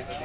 Good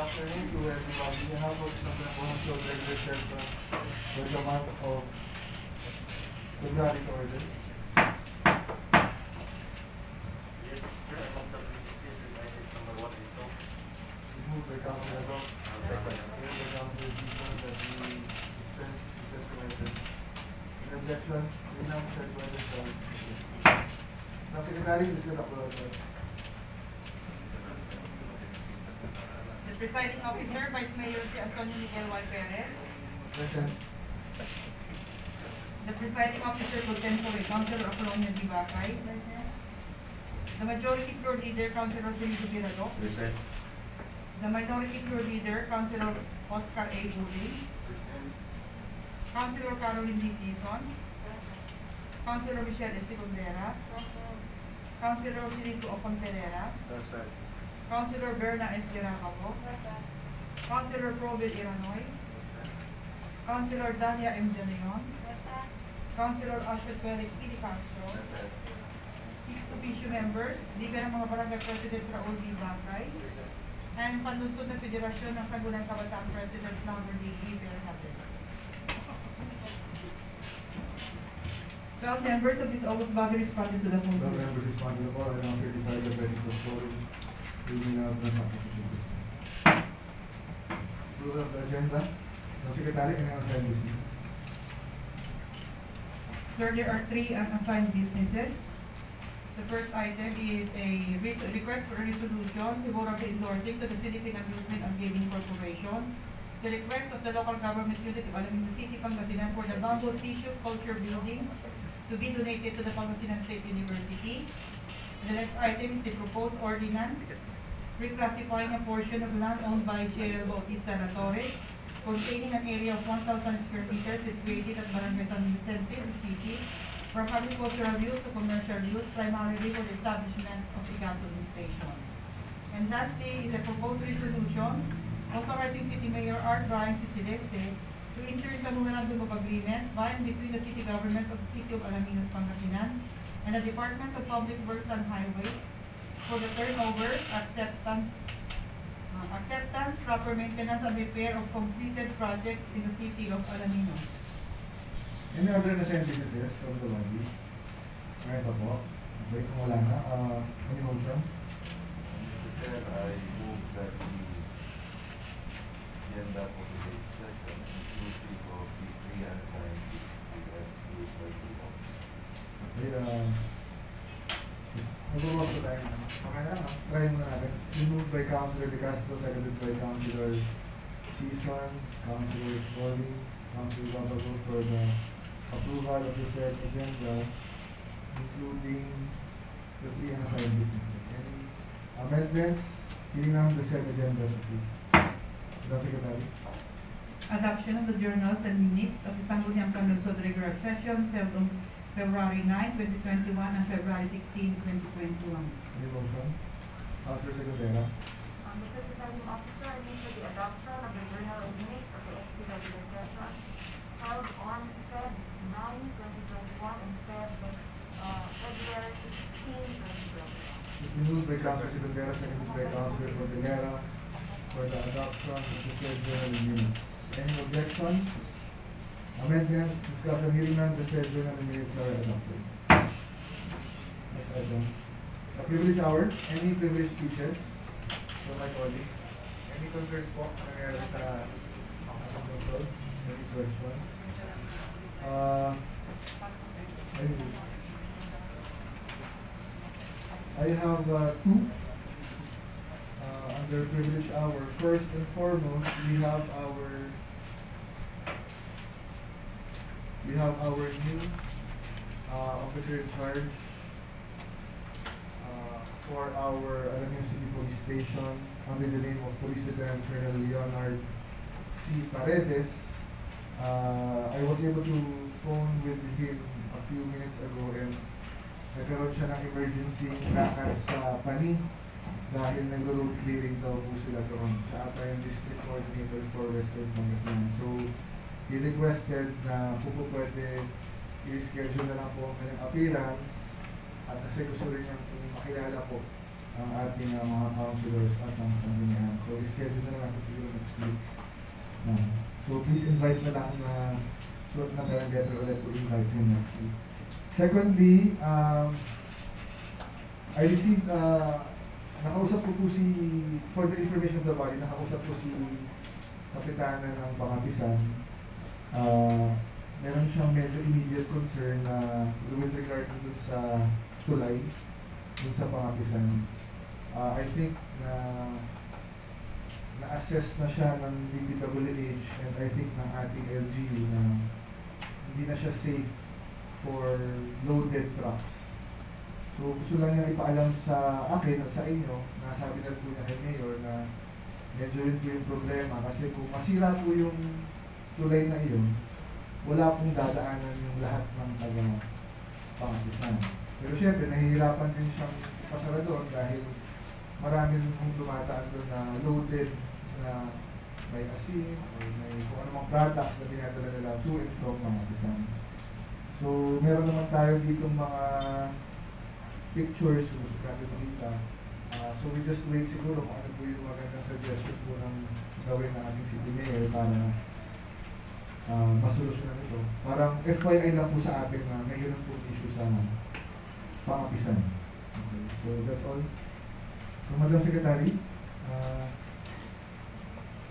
afternoon to everybody. We have for regular session for the month of February order. Move by Councilor Rock. Second. By Councilor Dizon that we dispense is implemented. In objection, we now set by the Now, Secretary, please conduct the order. Presiding Officer, Vice Mayor si Antonio Miguel Y. Perez. Present. The Presiding Officer, Contemporary Councilor Apolonio Dibacay. The Majority Floor Leader, Councilor Benito Virado. Present. The Minority Floor Leader, Councilor Oscar A. Uli. Councilor Caroline D. Sison. Councilor Michelle Escondera. Councilor Finito Ocon Pereira. Councilor Berna S. Diracapo. Councilor Probel Iranoy. Councilor Dania M. Jaleon. Councilor Alfred Felix E. Castro. Six official members, liga ng mga barangay President Raul D. Bacay. And Panlunsod ng Federasyon ng Sangguniang Kabataan President Langer D. Bernabe. 12 members of this august body responded to the phone. 12 members responded to the call and now 35 the vetting for storage. Reading out the application. Approval of the agenda. No, Secretary, any unassigned business? Sir, there are 3 unassigned businesses. The first item is a request for a resolution favorably endorsing to the Philippine Amusement and Gaming Corporation the request of the local government unit of Alamino City, Pangasinan for the Bamboo Tissue Culture Building to be donated to the Pangasinan State University. The next item is the proposed ordinance reclassifying a portion of land owned by Cheryl Bautista Torres containing an area of 1,000 square meters situated at Barangay San Vicente, City, from agricultural use to commercial use, primarily for the establishment of a gasoline station. And lastly is a proposed resolution authorizing City Mayor Art Brian C. Celeste to enter into a memorandum of agreement by and between the city government of the City of Alaminos, Pangasinan, and the Department of Public Works and Highways for the turnover, acceptance, proper maintenance, and repair of completed projects in the City of Alaminos. Any other unassigned businesses from the body? Alright pa po. Okay, kung wala na, any motion? Mr. Chair, I move that the agenda for today's session inclusive of the 3 unassigned businesses as used by the office. Okay, mag-work po tayo. Okay na, try muna natin. Moved by Councilor De Castro, seconded by Councilor Sison, Councilor Smolly, Councilor Babago for the approval of the said agenda, including the 3 unassigned businesses. Any amendments? Hearing on the said agenda, please. Secretary. Adoption of the journals and minutes of the Sangguniang Panlunsod regular sessions held on February 9, 2021 and February 16, 2021. Any motion? Councilor Secretary. Mr. Presiding Officer, I move for the adoption of the journal and minutes of the SP regular session held on Feb 9, 2021 and February 16, 2021. It's been moved by by Councilor Silvera, seconded by Councilor Cordillera for the adoption of the said journal minutes. Any objections? Amendments, discussion, hearing none, the said journal minutes are adopted. Next item. A privilege hour. Any privilege speeches from my colleagues? Any concerns po? Nangyari sa control? Any questions? I have two under privilege hour. First and foremost, we have our new officer in charge for our Alamino City Police Station under the name of Police Lieutenant Colonel Leonard C. Paredes. I was able to phone with him a few minutes ago and nagkaroon siya ng emergency lakad sa Pani dahil nag-road clearing daw po sila doon. Siya ata yung district coordinator for Western Pangasinan. So, he requested na po pwede i-schedule na lang po ang kanyang appearance at kasi gusto rin niyang makilala po ang ating mga councilors at ang sanggunian. So, i-schedule na lang po siguro next week. So, please invite na lang na suot na tayo better ulit to invite him next week. Secondly, I received, nakausap ko po for the information of the body, nakausap ko si Kapitana ng Pangapisan. Meron siyang medyo immediate concern na with regard to sa tulay, dun sa Pangapisan. I think na-assess na siya ng DPWH and I think ng ating LGU na hindi na siya safe for loaded trucks. So gusto lang niya ipaalam sa akin at sa inyo na sabi na po niya kay Mayor na medyo yun po yung problema kasi kung masira po yung tulay na iyon, wala pong dadaanan yung lahat ng taga-Pangapisan. Pero syempre, nahihirapan din siyang ipasara doon dahil marami rin pong dumataan doon na loaded na may asin o may kung anumang products na dinadala nila to and from Pangapisan. So, meron naman tayo dito mga pictures kung gusto natin makita. So, we just wait siguro kung ano po yung magandang suggestion po ng gawin ng ating city mayor para masolusyonan ito. Parang FYI lang po sa atin na may ganun po issue sa Pangapisan. Okay, so that's all. So, Madam Secretary,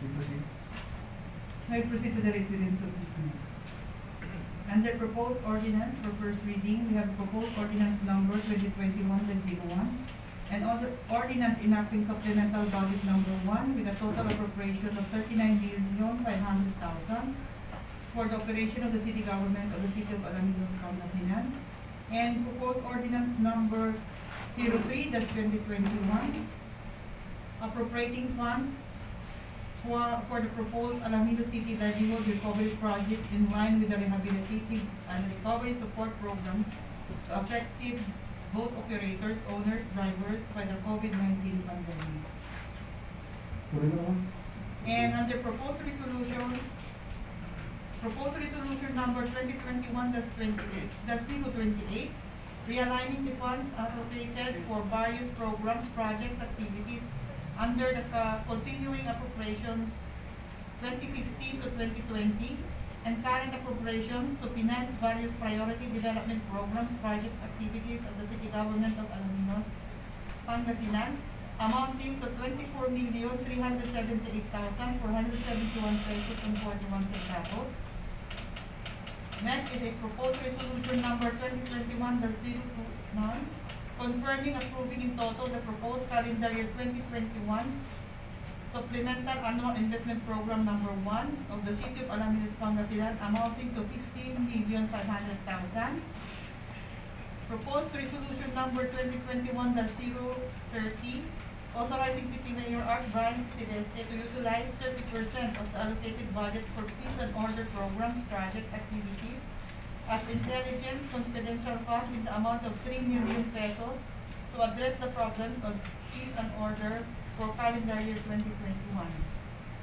please proceed. I proceed to the requirements of business. Under proposed ordinance for first reading, we have proposed ordinance number 2021-01 and ordinance enacting supplemental budget number 1 with a total appropriation of 39,500,000 for the operation of the city government of the city of Alaminos, Pangasinan, and proposed ordinance number 03-2021 appropriating funds for the proposed Alaminos City Livelihood Recovery Project in line with the rehabilitative and recovery support programs to effective boat operators, owners, drivers by the COVID-19 pandemic. And under proposed resolution number 2021-28, realigning the funds appropriated for various programs, projects, activities under the continuing appropriations 2015 to 2020 and current appropriations to finance various priority development programs, projects, activities of the city government of Alaminos, Pangasinan, amounting to 24,378,471 pesos and 41 centavos. Next is a proposed resolution number 2021-029, confirming approving in total the proposed calendar year 2021 supplemental annual investment program number 1 of the city of Alaminos, Pangasinan, amounting to 15,500,000. Proposed resolution number 2021-030, authorizing City Mayor Art Brian Celeste to utilize 30% of the allocated budget for peace and order programs, projects, activities as intelligence confidential fund in the amount of 3 million pesos to address the problems of peace and order for calendar year 2021.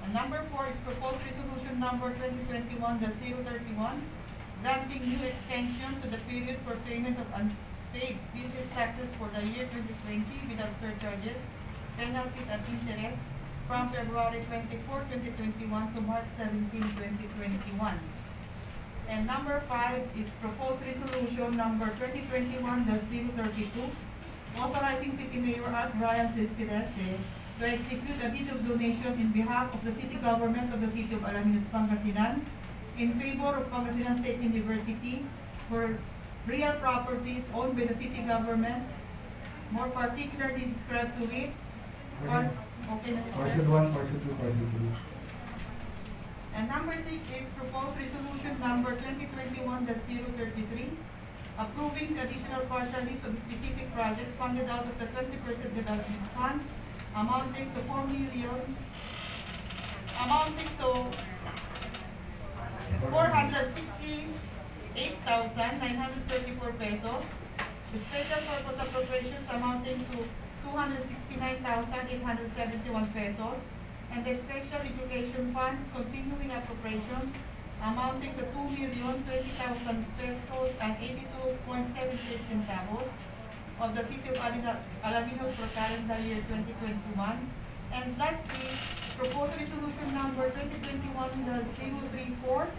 And number 4 is proposed resolution number 2021-031, granting new extension to the period for payment of paid business taxes for the year 2020 without surcharges, penalties and interest from February 24, 2021 to March 17, 2021. And number 5 is proposed resolution number 2021-032, authorizing City Mayor as Brian Celeste to execute a deed of donation in behalf of the city government of the city of Alaminos, Pangasinan, in favor of Pangasinan State University for real properties owned by the city government, more particularly described to it. Okay, Portion 1, portion 2, portion 3. And number 6 is proposed resolution number 2021-033, approving the additional partial list of specific projects funded out of the 20% development fund, amounting to 468,934 pesos. The special purpose appropriations amounting to 269,871 pesos. And the Special Education Fund continuing appropriation amounting to 2,020,000 pesos and 82.78 centavos of the City of Alaminos for calendar year 2021. And lastly, proposed resolution number 2021-034,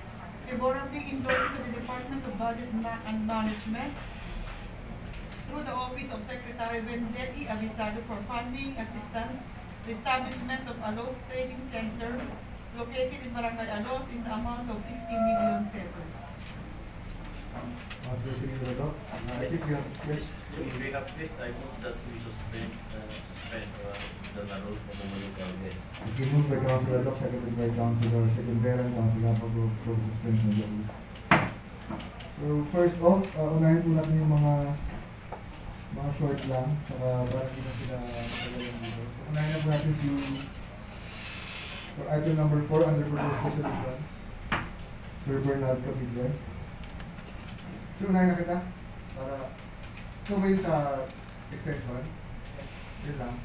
favorably endorsed to the Department of Budget and Management through the Office of Secretary Vendetti Avisado for funding assistance the establishment of Alos Trading Center located in Barangay Alos in the amount of 50 million pesos. I think you have questions. In recap list, I move that we suspend the Naros Pamumunukalde. It is moved by Councilor Adok, seconded by Councilor Secundaran, Councilor Apago, for suspension of the rules. So first off, unahin po natin yung mga short lang, saka parang hindi na sila magalang dito. So unahin na po natin for item number 4 under proposed resolutions, Sir Bernard Capilla. So unahin na kita para so may sa extension. Yun lang.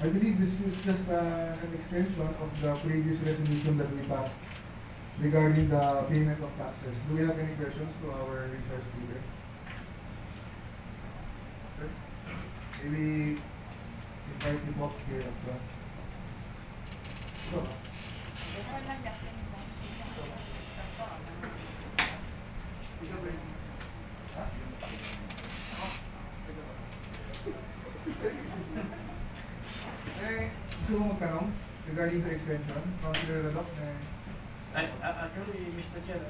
I believe this is just an extension of the previous resolution that we passed regarding the payment of taxes. Do we have any questions to our resource leader? Sir? Maybe invite you up here at front. So, gusto mo magtanong regarding the extension? Councilor Radok? Actually, Mr. Chair,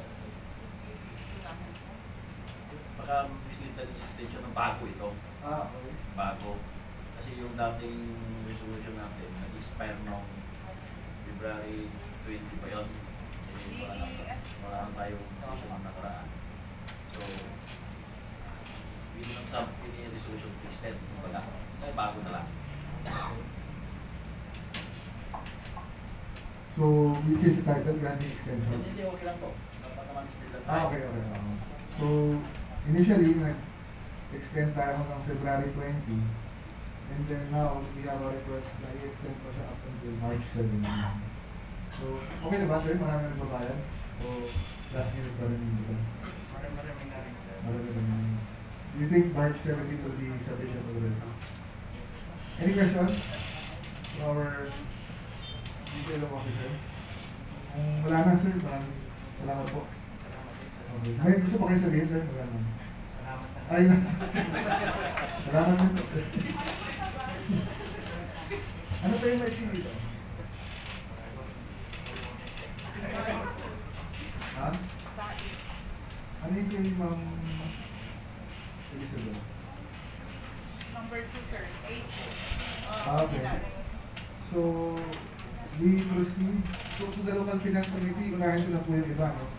baka mislead na sa extension ng bago ito. Okay. Bago. Kasi yung dating resolution natin, nag-expire noong February 20 ba yun? Wala lang tayong session ng nakaraan. So, we do not have any resolution to extend. Kumbaga, ay bago na lang. So, which is titled granting extension? Hindi, okay lang po. Napaka-mislead lang tayo. Okay. So, initially, nag-extend tayo hanggang February 20. And then now, we have a request na i-extend pa siya up until March 17. So, okay na ba, sir? Marami na nagbabayad? O last minute pa rin dito? Marami na rin, sir. Marami na rin. Do you think March 17 will be sufficient already? Any questions to our detail officer? Kung wala na, sir, maraming salamat po. Okay. May gusto pa kayo sabihin, sir? Wala na. Salamat na. Ay, salamat din po. Ano pa yung may dito? Ha? Ano yung kay Ma'am Elizabeth? Number 2, sir. 8. Okay. So, we proceed. So, to the local finance committee, unahin ko na po yung iba, no?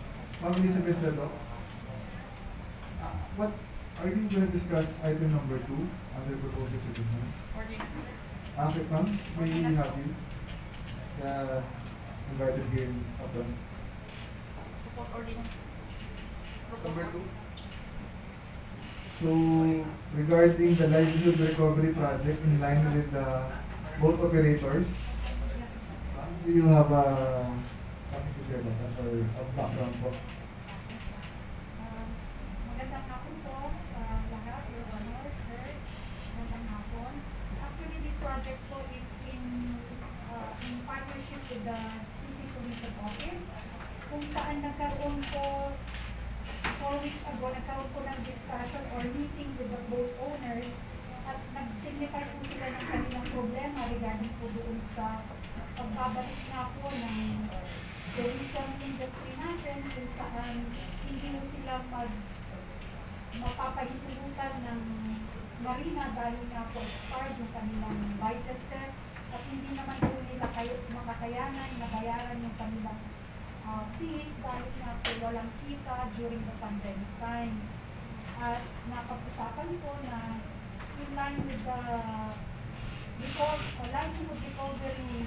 Ma'am Elizabeth Dado, what are you going to discuss item number 2 under proposal resolution? Okay, ma'am, may we have you invited here in upon. Number 2. So, regarding the livelihood recovery project in line with the both operators, do you have something to say about that or a background po? Magandang hapon po. the City Tourism Office, kung saan nagkaroon po 4 weeks ago, nagkaroon po ng discussion or meeting with the boat owners at nag-signify po sila ng kanilang problema regarding po doon sa pagbabalik nga po ng tourism industry natin kung saan hindi mo sila mapapahintulutan ng marina dahil nga po expired yung kanilang licenses at hindi naman po nila makakayanan na bayaran yung kanilang fees dahil nga po walang kita during the pandemic time. At napag-usapan po na in line with the livelihood recovery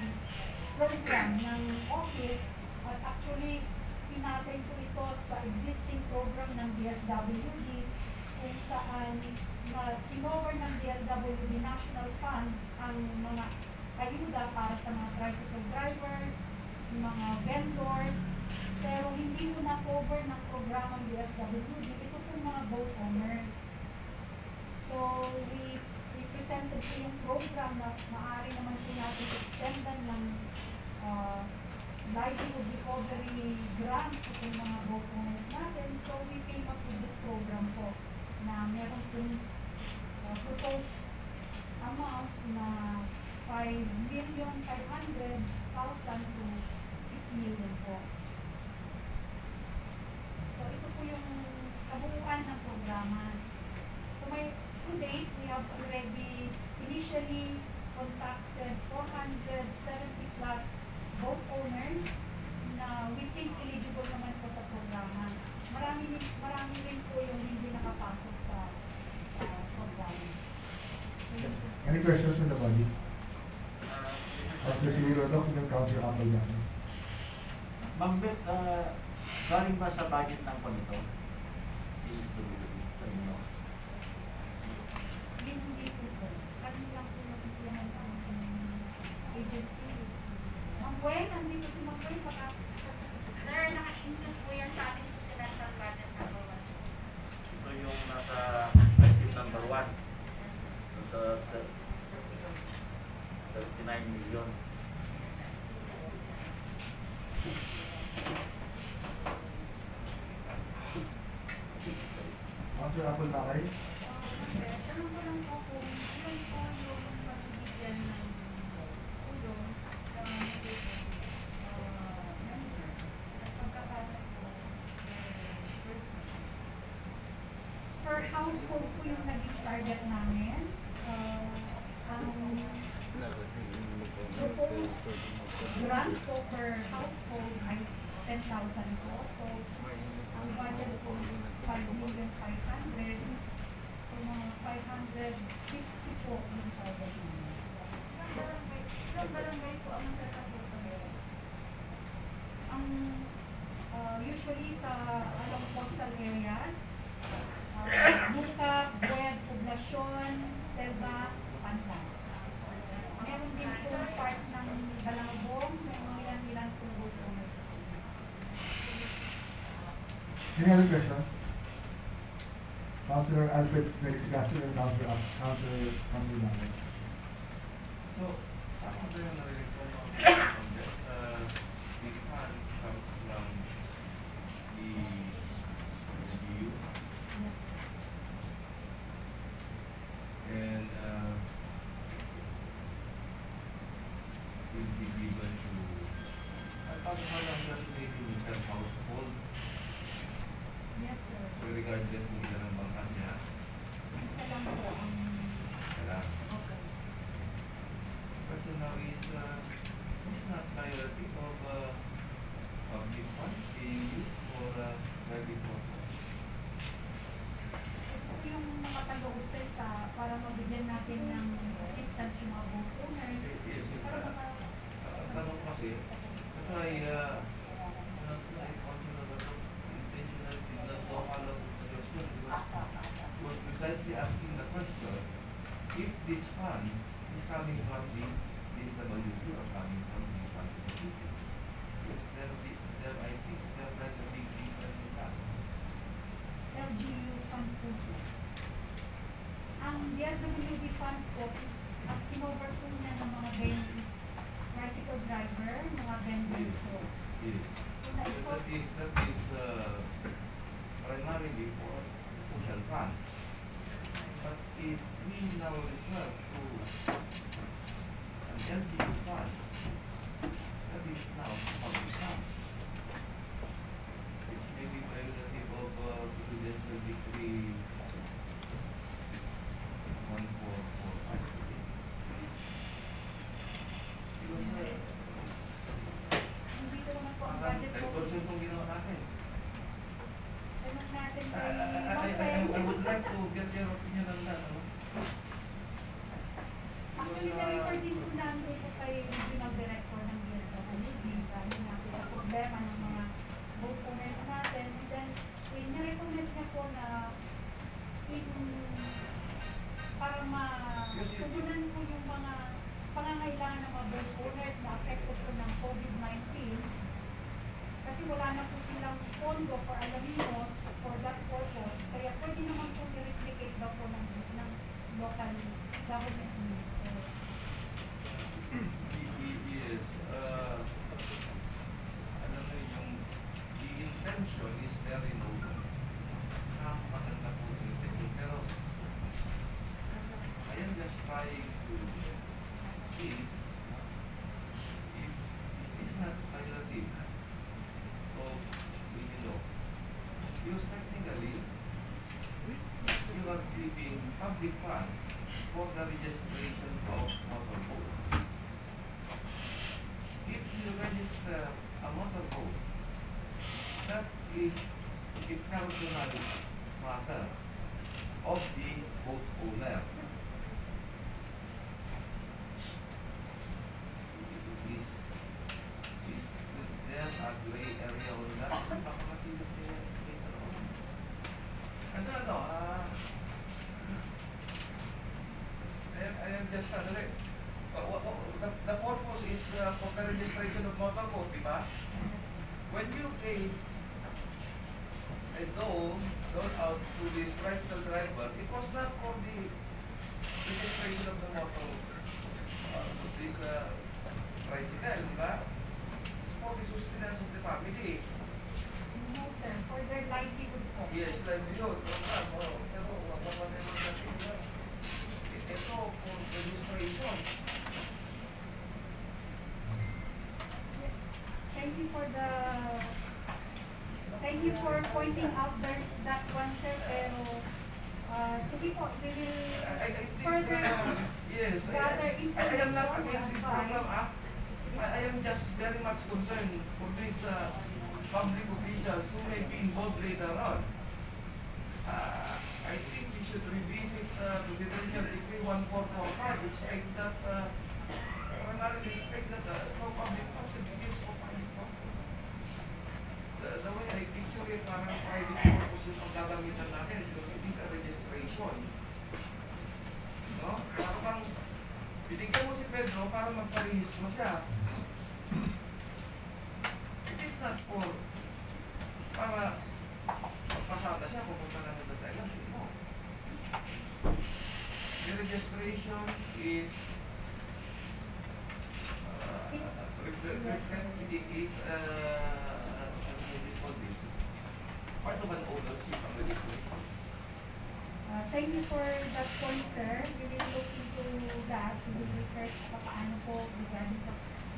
program ng office at actually pinatay po ito sa existing program ng DSWD kung saan kinover ng DSWD National Fund ang mga ayuda para sa mga tricycle drivers, mga vendors, pero hindi mo na-cover ng programang DSWD, ito po mga boat owners. So, we presented po yung program na maaari naman po natin extendan ng livelihood recovery grant itong mga boat owners natin. So, we came up with this program po na meron pong proposed amount na 5,500,000 to 6 million po. So, ito po yung kabuuan ng programa. So, to date, we have already initially contacted 470 plus boat owners na we think eligible naman po sa programa. Marami rin po yung hindi nakapasok sa programa. Any questions from the body? After siguro ito, kung yung Councilor Apple yan. Ma'am Beth, galing ba sa budget ng panito? Si sa inyo? Hindi po sir. Kami lang po nag-implement ang agency. Ma'am Gwen, nandito si Ma'am Gwen. Sir, naka-include po yan sa ating supplemental budget number 1. Ito yung nasa item number 1. Sa 39 million. Councilor Apple Bakay? Tanong ko lang po kung ilan po yung mabibigyan ng tulong sa member at pagkakalat po per household po yung naging target namin. Ang proposed grant po per household ay 10,000 po. So, ang budget po is 5,500,000. So, mga 550 po yung target namin. Ilang barangay po ang nasasabutan? Ang usually sa coastal areas, Buka, Bued, Poblacion, Telba, Pantan. Meron din po part ng Balangobong, may ilan po boat owners. Any other questions? Councilor Alfred Felix Castro and Councilor Samuel Bakay. So, ako ba yung narinig ko the fund comes from the SBU and will be given to how long does maybe per household? Yes, sir. So regardless kung ilan ang bangka niya, Isa lang po ang kailangan. okay. Question now is not priority of public funds being used for private purpose. Ito yung makakaloob sir sa para mabigyan natin ng assistance yung mga boat owners. Para Tanong kasi, that's why intentional did not follow the question was precisely asking the question if this fund is coming from the DSWD or coming from the fund of the city. There I think there's a big difference in that. LGU fund po sir. Ang DSWD fund po is ang kinover po niya ng mga venues tricycle driver, mga vendors po. Yes. So, That na-exhaust. is primarily for social fund. But if we now refer to an LGU fund, that is now public fund. Which may be prerogative of Presidential Decree 1445. Because Hindi ko naman po ang budget po. 5% kung ginawa natin. Tanong natin I kay would like to get your opinion on that. Ano? Actually, na-refer din po namin ito kay Regional Director ng DSWD dahil nga po sa problema ng mga boat owners natin. And then, nirecommend niya po na para matugunan po yung mga pangangailangan ng mga boat owners na affected po ng COVID-19. Kasi wala na po silang pondo for alaminos for that purpose. Kaya pwede naman po i-replicate daw po ng local government needs. So, Yes. Alam mo yung the intention is very noble. Maganda po yung intention. Pero I am just trying to see if it is not violative of the law. Because technically, you are giving public funds for the registration of motorboat. If you register a motorboat, that is a personal matter of the boat owner. Is there a gray area on that? Baka masilip niya Mr. Owen. I am just the purpose is for the registration of motorboat, di ba? When you pay a loan out to this tricycle driver, it was not for the registration of the motor, this tricycle, di ba? It's for the sustenance of the family. no sir, for their livelihood po. Yes, livelihood. Pero whatever that is, ito for registration. Thank you for pointing out that one sir, pero sige po, we will further Yes, gather I am not information against this and program. advice. I am just very much concerned for these public officials who may be involved later on. I think we should revisit Presidential Decree 1445, which states that primarily states that no public funds should be used for private purposes. The way I picture it, parang private purposes ang gagamitan natin because it is a registration. No? Parang bang binigyan mo si Pedro para magparehistro siya. It is not for para magpasada siya, pupunta na sa Thailand. No. The registration is part of an ownership of registration. Thank you for that point, sir. We will look into that. We will research paano po regarding sa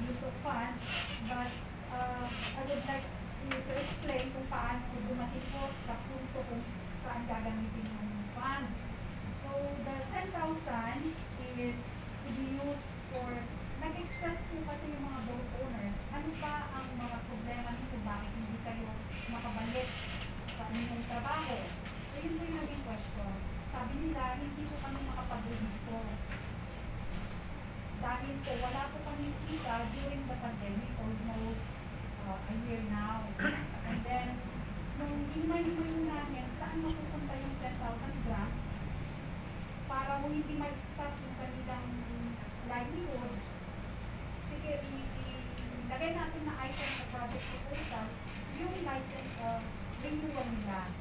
use of funds. But I would like to explain kung paano po dumating po sa punto kung saan gagamitin yung fund. So, the 10,000 is to be used for, nag-express po kasi yung mga boat owners, ano ba ang mga problema nito, bakit hindi kayo makabalik sa inyong trabaho. So, yun po yung naging question. Sabi nila, hindi po kami makapag-register. Dahil po, wala po kami kita during the pandemic, almost a year now. And then, nung hinimay-himay namin, saan mapupunta yung 10,000 grant para kung hindi mag-start yung kanilang livelihood, sige, ilagay natin na item sa project proposal, yung license renewal nila.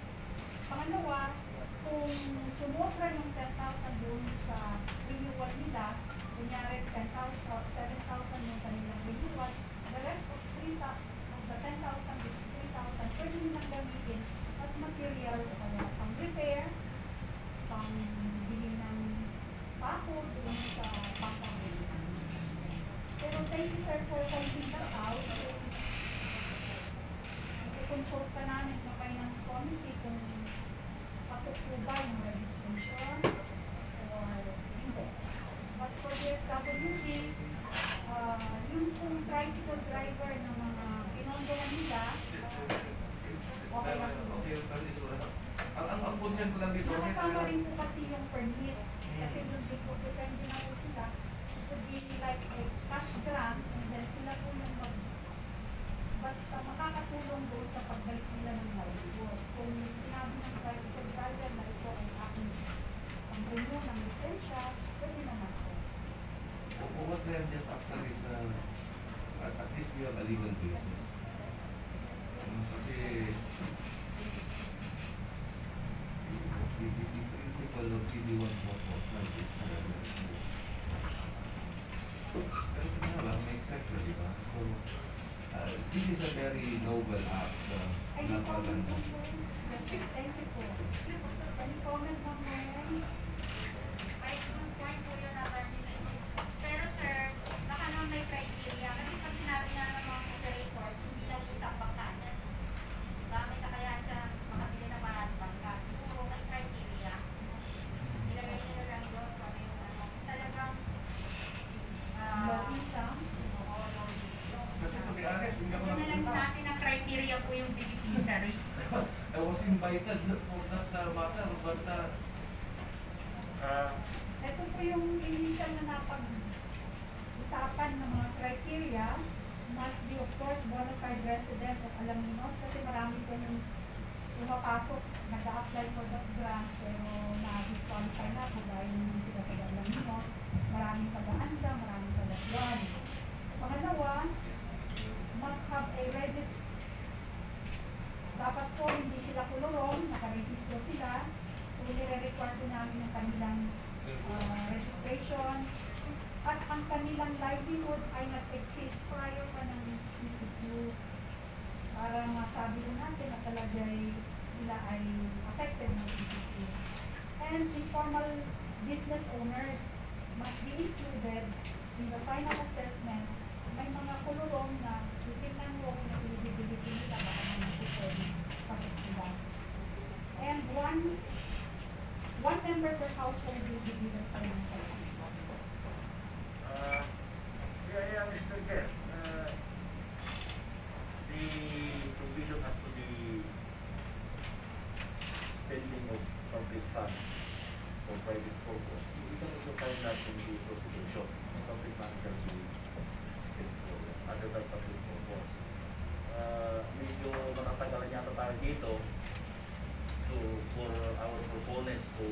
Pangalawa, kung sumobra yung 10,000 doon sa renewal nila, kunyari 10,000 or 7,000 yung kanilang renewal, the rest of 10,000, which is 3,000, pwede nilang gamitin as material o kaya pang repair, pang bili ng pako doon sa pangkabilitan. Pero thank you sir for pointing that out. I-consult ka namin sa finance committee kung pasok po ba yung registration or hindi. But for the SWD, yung pong tricycle driver ng mga pinondohan nila, okay lang po. Ang concern ko lang dito, Nakasama rin po kasi yung permit. Kasi doon din po, depende na po sila. It could be like a cash grant and then sila po yung basta makakatulong doon sa pagbalik nila ng livelihood. Kung sinabi ng tricycle driver na ito ay aking pang-renew ng lisensya, pwede naman po. what they have just after is, at least we have a legal basis. Kasi, the principle of PD 144 is, pero ito na lang, may exception, di ba? So, this is a very noble act na paganda. Thank you po. Any comment on that? May good point po yun, attorney sa inyo. Pero sir, baka naman may criteria. Kasi pag sinabi nga ng mga operators, hindi lang isang bangkanan. Dami na kaya siya makabili ng maraming bangka. Siguro may criteria. Ilagay nila lang doon kung ano yung ano. Talagang, Low income? oo, low income. Kasi to be honest, hindi ako Ito na lang natin ang criteria po yung beneficiary. I was invited for that matter, but Ito po yung initial na napag-usapan ng mga criteria. Must be of course bona fide resident of Alaminos kasi marami po yung pumapasok, nag-a-apply for that grant pero na-disqualify na po dahil hindi sila taga-Alaminos. Maraming taga-Anda, maraming taga-Juan. Pangalawa, must have a dapat po hindi sila kulurong, nakarehistro sila. So, nire-require po namin yung kanilang registration. At ang kanilang livelihood ay nag-exist prior pa ng ECQ para masabi rin natin na talagay sila ay affected ng ECQ. And informal business owners must be included in the final assessment. May mga kulurong na titignan mo kung eligibility nila baka naman po pwede pasok sila. And one member per household will be given financial assistance. Yeah, Mr. Chair. The provision as to the spending of public funds for private purpose, we can also find that in the Constitution. Public funds can be spent for other than public purpose. Medyo matatagalan yata tayo dito for our proponents to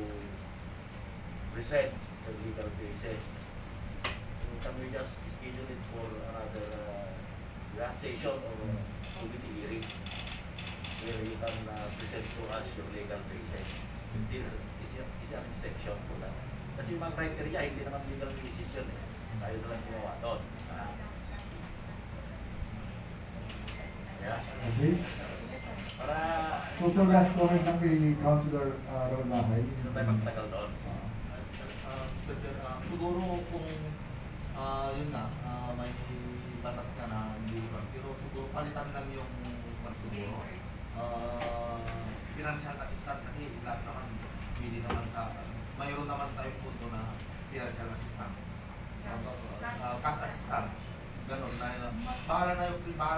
present the legal basis. Can we just schedule it for another relaxation or committee hearing where you can present to us your legal basis? Is an exception for that. Kasi yung mga criteria, hindi naman legal basis yun eh. Tayo na lang gumawa doon. Yeah. Okay. Para So last comment lang kay Councilor Rondahay. hindi tayo magtagal doon. Siguro kung yun na, may batas ka na hindi ko pero siguro palitan lang yung siguro. Financial assistant kasi lahat naman hindi naman mayroon naman tayong punto na financial assistant. Cash assistant. Ganon na para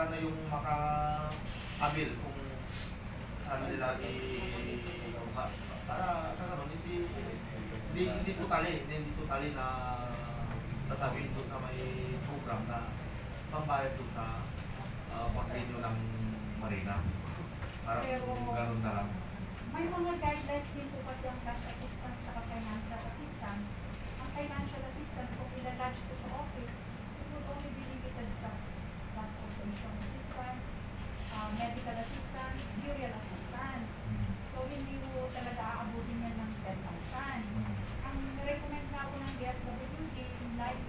na yung maka-abil kung saan nila para sa ganon hindi totally na nasabihin doon sa may program na pambayad doon sa pag-renew ng marina. Para gano'n na lang. May mga guidelines din po kasi ang cash assistance sa financial assistance. Ang financial assistance kung ilalodge po sa office, it would only be limited sa transportation assistance, medical assistance, burial assistance. So hindi po talaga aabutin yan ng 10,000. Ang recommend nga po ng DSWD, in line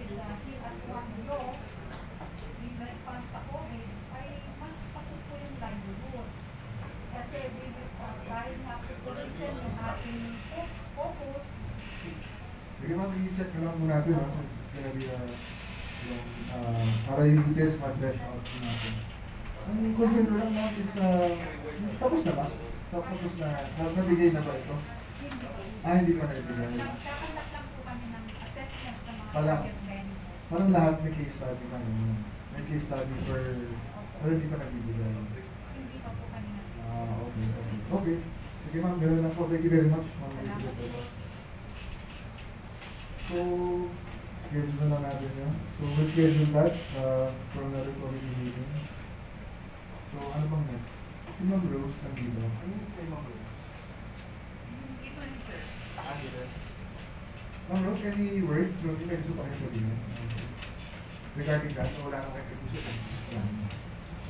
lessen yung ating focus. Sige ma'am, i-check na lang muna natin, no? Since it's gonna be para yung details ma-flesh out natin. Ang question ko lang ma'am is, tapos na ba? Tapos na, nabigay na ba ito? Hindi pa nabigay. Nagkakandak lang po kami ng assessment sa mga Pala- target benefit. Parang lahat may case study na yun. May case study for, pero hindi pa nabibigay. Hindi pa po kami nag Okay. Okay. Sige ma'am, gano'n lang po. Thank you very much, ma'am. Salamat po. So, schedule na lang natin yun. So, we'll schedule that for another committee meeting. So, ano bang next? Si Ma'am Rose nandito. Ano yung kay Ma'am Rose? Ito rin, sir. Ma'am Rose, any words? May gusto pa kayo sabihin? Regarding that, wala na kayo gusto.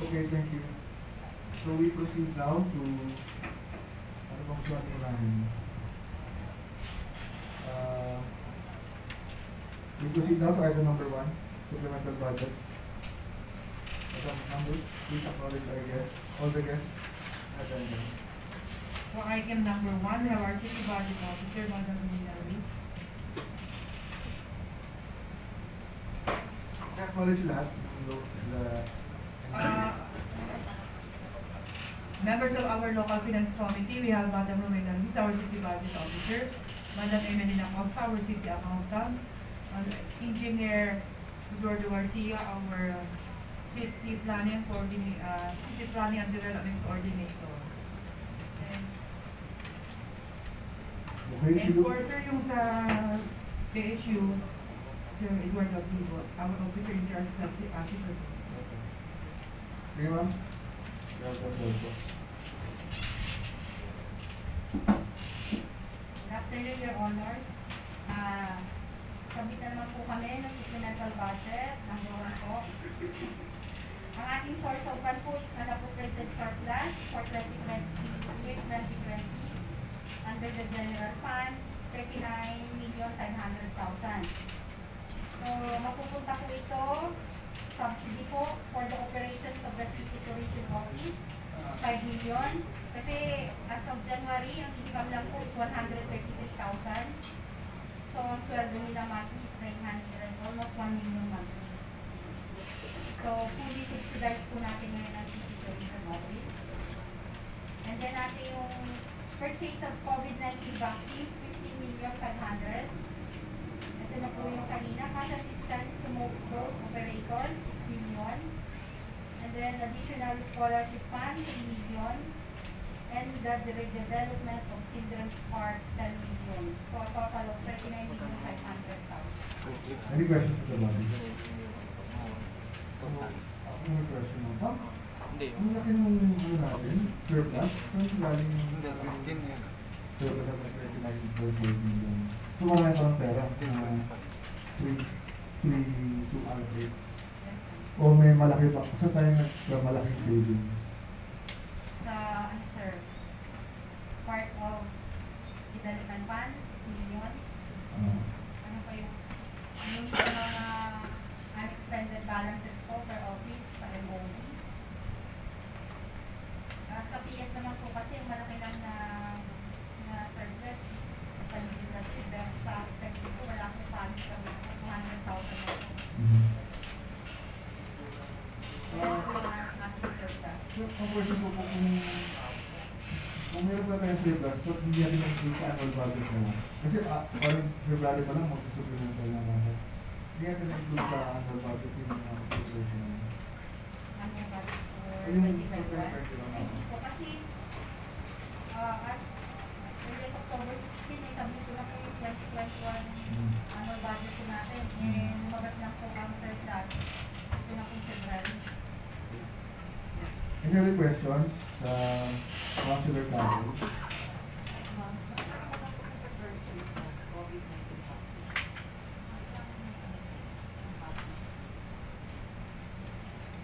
Okay, thank you. So, we proceed now to ano bang gusto natin namin? We proceed now to item number 1, supplemental budget. Item number, please acknowledge our guests, all the guests attending. For item number 1, we have our city budget officer, Madam Nina Ruiz. Acknowledge lahat ng Members of our local finance committee, we have Madam Romena Ruiz, our city budget officer, Madam Emelina Costa, our city accountant, Engineer Eduardo Garcia, our city planning and development coordinator. Okay, And for sir, yung sa PSU, Sir Eduardo Pibot, our officer in charge na si Asik. Sige ma'am. Good Afternoon, Your Honors. Submit na naman po kami ng supplemental budget. Number 1 po. Ang ating source of fund po is unappropriated surplus for 2020 under the general fund, 39,500,000. So, mapupunta po ito, subsidy po for the operations of the City Tourism Office, 5 million. Kasi as of January, ang income lang po is 133,000. So, ang sweldo nila monthly is 900, almost 1 million monthly. So, fully subsidized po natin ngayon ang City Tourism Office. And then natin yung purchase of COVID-19 vaccines, 15,500,000. Ito na po yung kanina, cash assistance to both operators, 6 million. And then additional scholarship fund, 3 million. And the redevelopment of Children's Park, 10 million. So a total of 39,500,000. Any questions for the body? Ako may question mo. Ma'am, ang laki nung ano natin, surplus, saan galing yung surplus na 39.8 million? So marami pa ng pera na 3 to allocate. Yes, sir. O may malaki pa, saan tayo malaking savings? Sa, ano sir, part of development fund, 6 million. Ano pa yung sa mga unexpended balances po per office, per MOD. Sa PS naman po kasi yung malaki lang na surplus is sa legislative, pero sa executive po wala akong funds kami, 200,000 na po. Yes, po yung ating surplus. So, ang question ko po kung meron pa tayong surplus, ba't hindi natin mag-include sa annual budget na lang? Kasi parang February pa lang mag-supplemental na lang. Hindi natin mag-include sa annual budget yung mga supplemental na lang. Ano yung budget for Yung 2021? Ay, po kasi as previous October 16, may submit ko na po yung 2021 annual budget po natin. And lumabas lang po ang surplus. Ito na po yung February. Any other questions sa Councilor Carlos?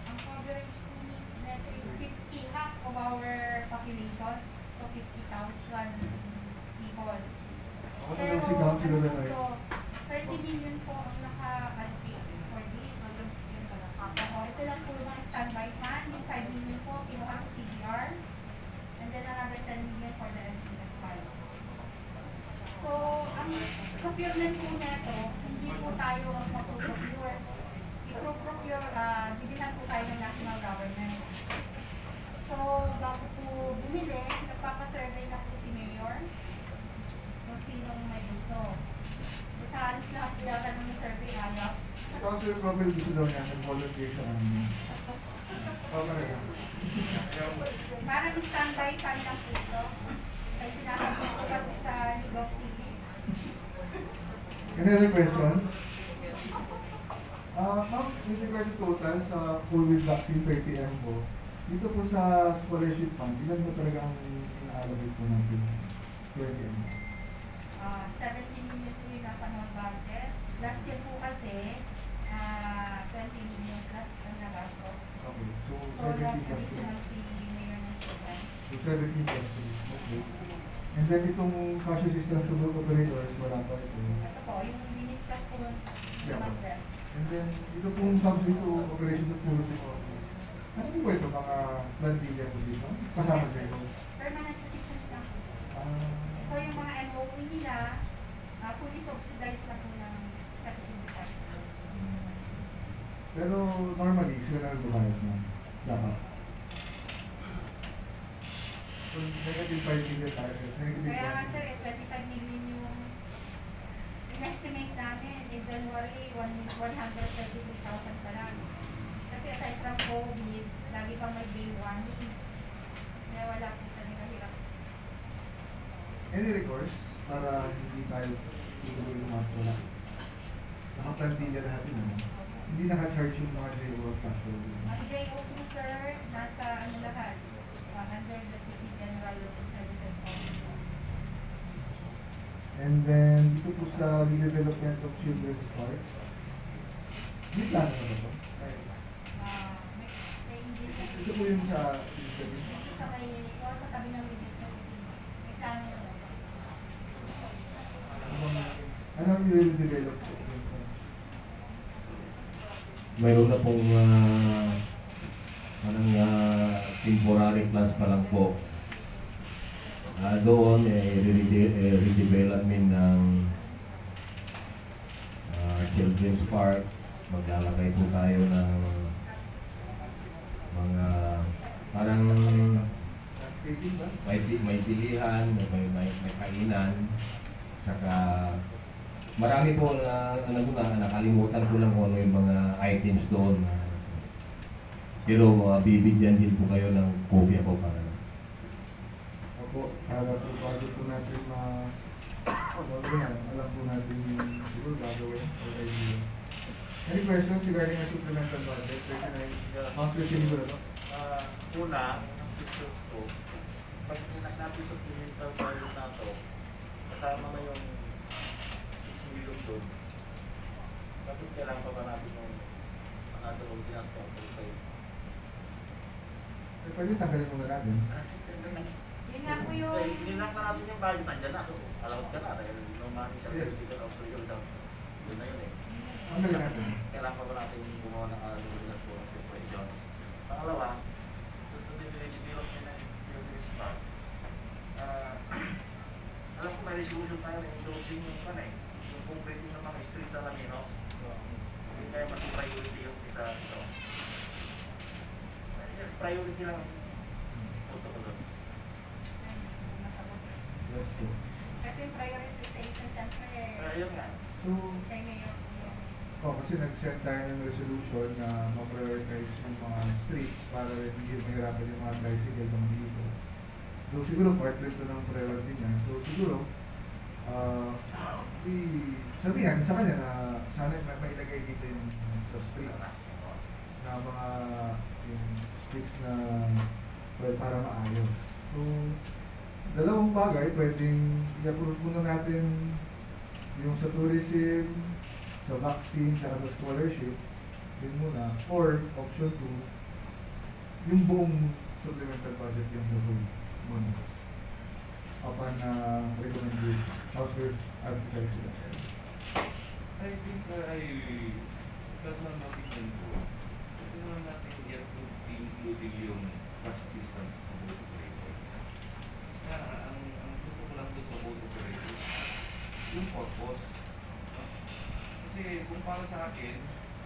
Ang coverage po neto is 50, half of our population. So 50,000 people. Ako na lang si Councilor ano po Renoy. to, 30 million po ang naka-allocate for this. Ito lang po yung mga standby fund. Yung 5 million po, kinuha sa CDR. And then another 10 million for the SDF fund. procurement po neto, hindi po tayo ang mag-procure. I-procure, bibihan po tayo ng national government. So, bago po bumili, nagpapasurvey na po si Mayor kung sinong may gusto. Sa halos lahat po yata ng survey ayaw. Councilor Robert, gusto daw niya nag-volunteer sa amin. Parang standby fan lang po ito. Ay sinasabi ko kasi sa Ligog City. Any other questions? Ma'am, with regard to total sa full with vaccine 30M po, dito po sa scholarship fund, ilan po talaga ang ina-allocate po natin? 30M? 17 million po yung nasa non-budget. Last year po kasi, 20 million plus ang nagastos. Okay, so So, 70 last plus additional 2. si Mayor ng Tugan. So 70 plus 2. Okay. And then itong cash assistance to group operators, wala pa ito. Ito po, yung diniscuss po yung Yeah. mag-debt. And then ito pong subsidy to operation of policies office. Ano po ito? Mga plantilla position? Kasama sa ito? Permanent positions lang po. So, yung mga MOE nila, fully subsidized na po ng Secretary Department. Pero normally, sila na nagbabayad na. Dapat. So, negative 5 million tayo. Negative Kaya nga 1. sir, 25 million yung in-estimate namin in January, 132,000 pa lang. Kasi aside from COVID, lagi pang may day 1. Kaya wala po talaga hirap. Any recourse para hindi tayo tutuloy ng mga wala? Nakaplantilla lahat yun. Ano? Hindi naka-charge yung mga JO cash flow. Ang JO2 sir, nasa ano lahat, under the City General Services Office. And then, dito po sa redevelopment of Children's Park, may plano na ba ito? May indigenous. Ito po yung sa Philippines. Ito sa may, o sa tabi ng Minister City. May plano na ba? Ano ang i-redevelop po? Mayroon na pong temporary plans pa lang po. Doon, redevelopment ng Children's Park. Maglalagay po tayo ng mga parang Landscaping ba? may tilihan, may kainan, saka marami po na nakalimutan ko lang kung ano yung mga items doon. Pero bibigyan din po kayo ng kopya po para. Opo, para po bago po natin alam po natin yung siguro gagawin or idea. Any questions regarding our supplemental budget? Councilor Siniguro, no? Una, ang picture ko, pag natin sa supplemental budget na ito, kasama na yung 6 million doon, bakit kailangan pa ba natin yung another ordinance to Pwede tanggalin muna natin. Yun nga po yung... Nilang pa natin yung budget, nandiyan na, so allowed ka na dahil no money siya, Yes. speaker of the yun na yun eh. Tanggalin natin. Kailangan pa ba natin gumawa ng ordinance for separation? Pangalawa, gusto din i-development ng Children's Park. Alam ko may resolution tayo na endorsing yung yung concreting ng mga streets sa Lamino. Hindi tayo mag-priority yung isa ito. Priority lang punto ko doon. Yes po. Kasi prioritization siyempre Yun nga. So, kay Mayor. kasi nag-set tayo ng resolution na ma-prioritize yung mga streets para hindi mahirapan yung mga tricycle ng dito. So, siguro part rin ito ng priority niya. So, siguro, sabihan sa kanya na sana may ilagay dito yung sa streets na mga yung streets na para maayos. So, dalawang bagay, pwedeng i-approve muna natin yung sa tourism, sa vaccine, saka sa scholarship, yun muna. Or, option 2, yung buong supplemental budget yung gagawin muna. Upon recommended House Architecture. I think that's one of the things po. Ito naman natin yet to be including yung cash assistance ng boat operator. Kaya ang gusto ko lang doon sa boat operator, yung purpose. Kasi kung para sa akin,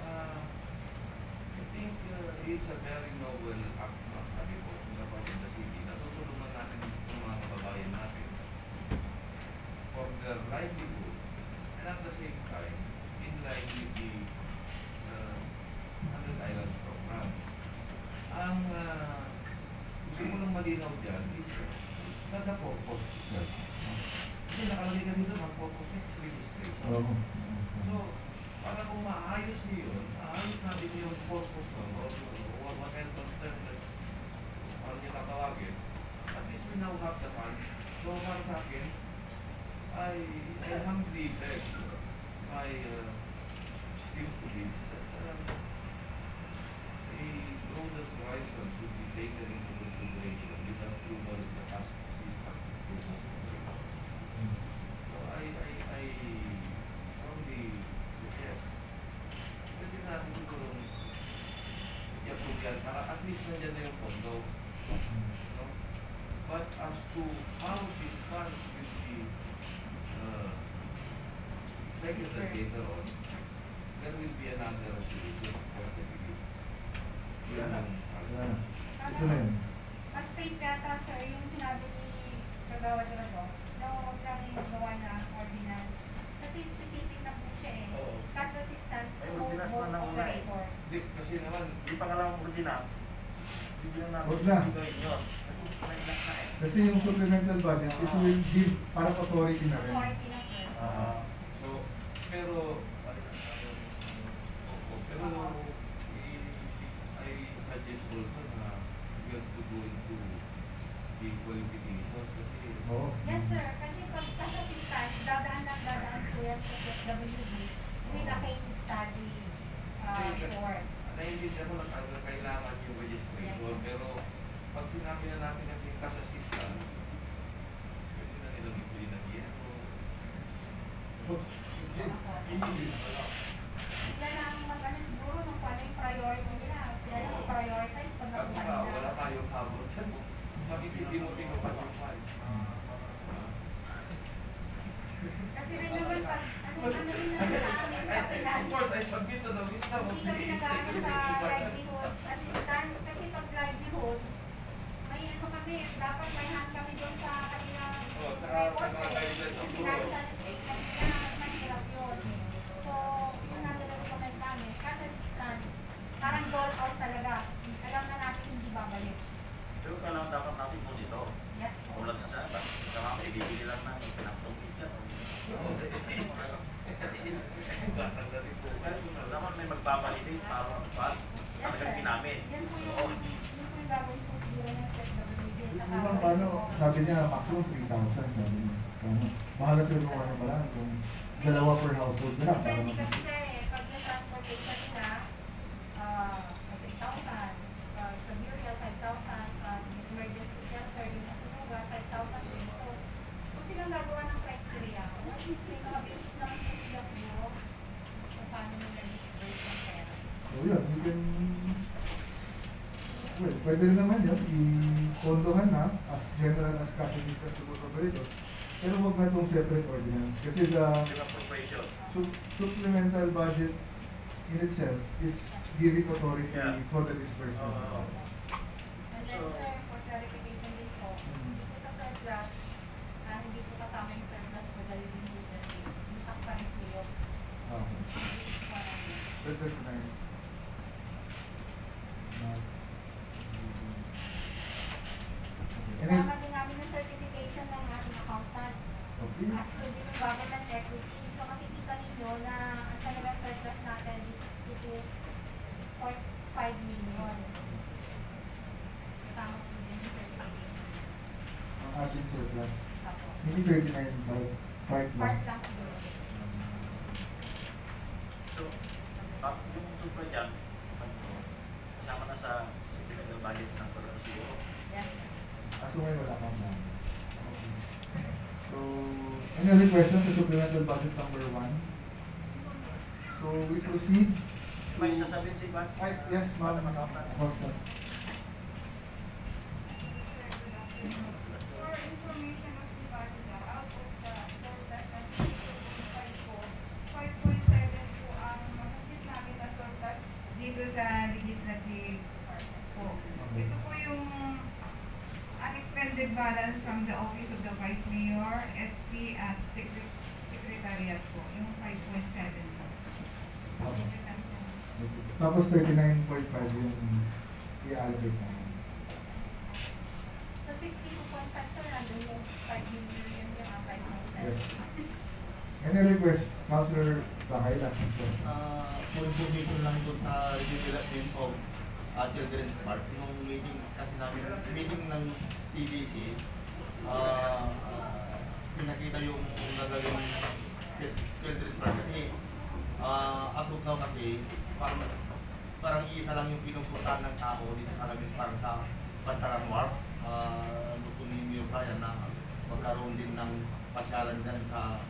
I think it's a very noble act na sabi ko, na Pagenda City. Natutulungan natin yung mga kababayan natin for their livelihood and at the same time, in line with the 100 Islands program. Ang gusto ko lang malinaw dyan is the purpose. Kasi nakalagay kasi doon ang purpose ng registration. So, para kung maayos niyo yun, maayos natin yung purpose nun, or whatever term na parang niya tatawagin, at least we now have the funds. So, para sa akin, I humbly beg my esteemed colleagues that a broader horizon should be taken into consideration with the approval of the task assistant. So, I strongly suggest pwede natin siguro i-approve yan para at least nandiyan na yung pondo. No? But as to how this funds will be seconded later on, there will be another resolution for the beginning. Ito na yun. Mas safe yata, sir, yung sinabi ni Kagawa Drago, na huwag namin magawa na ordinance. Kasi specific na po siya eh. Oo. Tax assistance to Ay, both ordinance na lang una eh. operators. Kasi naman, Hindi pa nga lang ordinance. Bigyan natin Huwag na. gawin yun. Nag-inak na eh. Kasi yung supplemental budget, it will give parang authority na rin. Authority na sir. so, pero, I suggest also na we have to go into the qualifications kasi Oo. Yes sir, kasi pag tax assistance, dadaan po yan sa SWD with a case study report. naiintindihan ko lang kailangan yung registration, pero pag sinabi na natin kasi cash assistance, pwede na nilang ibili ng yero. Sila na ang mag-ano siguro nung paano yung priority nila. Sila na mag-prioritize pag At nakuha saka nila. wala tayong habol dyan. Makikiti mo pa yung file. Kasi rin naman pag, ano rin naman sa amin sa Of finance. course, I submit to the list of Hindi kami nag-ano sa livelihood assistance kasi pag livelihood, may ano kami, dapat may hand kami doon sa kanilang Oh, tsaka sa reports mga guidelines yung siguro. financial statement nila, mahirap yun. So, yun nga nila-recommend namin, cash assistance, parang dole out talaga. Alam na natin hindi babalik. Pero kailangan dapat natin po dito. Yes po. Tulad nga sa kama ibibigay lang natin pinaptungkit yan. Dapat may magpapalimit para talagang ginamit. Yan po yung gagawin po siguro ng SWD. Yung paano, sabi niya, maximum 3,000. Sabi niya. Bahala sila kung ano ba lang. Kung dalawa per household na lang. Depende kasi sir eh, pag yung transportation nila, 3,000, sa burial 5,000, emergency shelter, yung nasunuga 5,000 din. So, kung silang gagawa ng criteria, at least may mga basis naman po sila siguro kung paano nila disperse ng pera. So yun, you can... Well, pwede rin naman yun, i-pondohan na as general as capitalist as support operator. Pero huwag na itong separate ordinance. Kasi the Appropriation. supplemental budget in itself is giving authority Yeah. for the disbursement. And then sir, for clarification din po, hindi po sa surplus, hindi po kasama yung surplus for the living business. Impact pa rin po yun. Okay. This is what I mean. That's recognized. Kailangan din namin ng certification ng ating accountant. Okay. As to din yung government equity. So makikita ninyo na ang talagang surplus natin is 62.5 million. Kasama po din yung certification. Ang ating surplus. Apo. Hindi 39 part lang. Part lang siguro. So, yung super dyan, kasama na sa supplemental budget ng Paganda siguro. Yes. Kaso ngayon wala kang plan. Okay. So, any other questions sa supplemental budget number 1? So, we proceed to... May sasabihin si Ivan? Ay, yes, ma'am. How's that? For information of the budget, out of the surplus na 5.7 po Minor, SP at Secretariat po, yung 5.7 po. Tapos 39.5 yung i-allocate namin. Sa 62.5, sir, nandun yung 5 million yung 5.7. Yes. Any request? Councilor Bahay lang. For information lang doon sa development of Children's Park, yung meeting kasi namin, meeting ng CDC, pinakita yung gagawin Children's Park kasi as of now kasi parang iisa lang yung pinupuntahan ng tao dito sa amin, parang sa Pantaran Wharf. Gusto ni Mayor Brian na magkaroon din ng pasyalan dyan sa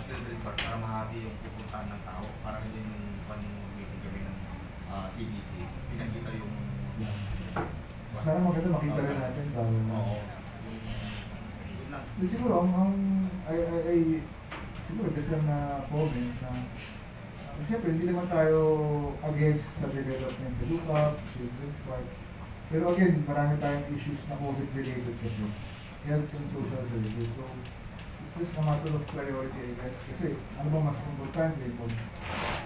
Children's Park para mahati yung pupuntahan ng tao, parang yun yung meeting kami ng CDC. Pinakita yung Sana maganda makita rin natin bago. oo, yun lang. Siguro, siguro just lang na comment na siyempre hindi naman tayo against sa development sa Lookout, Children's Park. Pero again, marami tayong issues na COVID-related kasi. Health and social services. So, it's just a matter of priority, I guess. Kasi, ano ba mas importante kung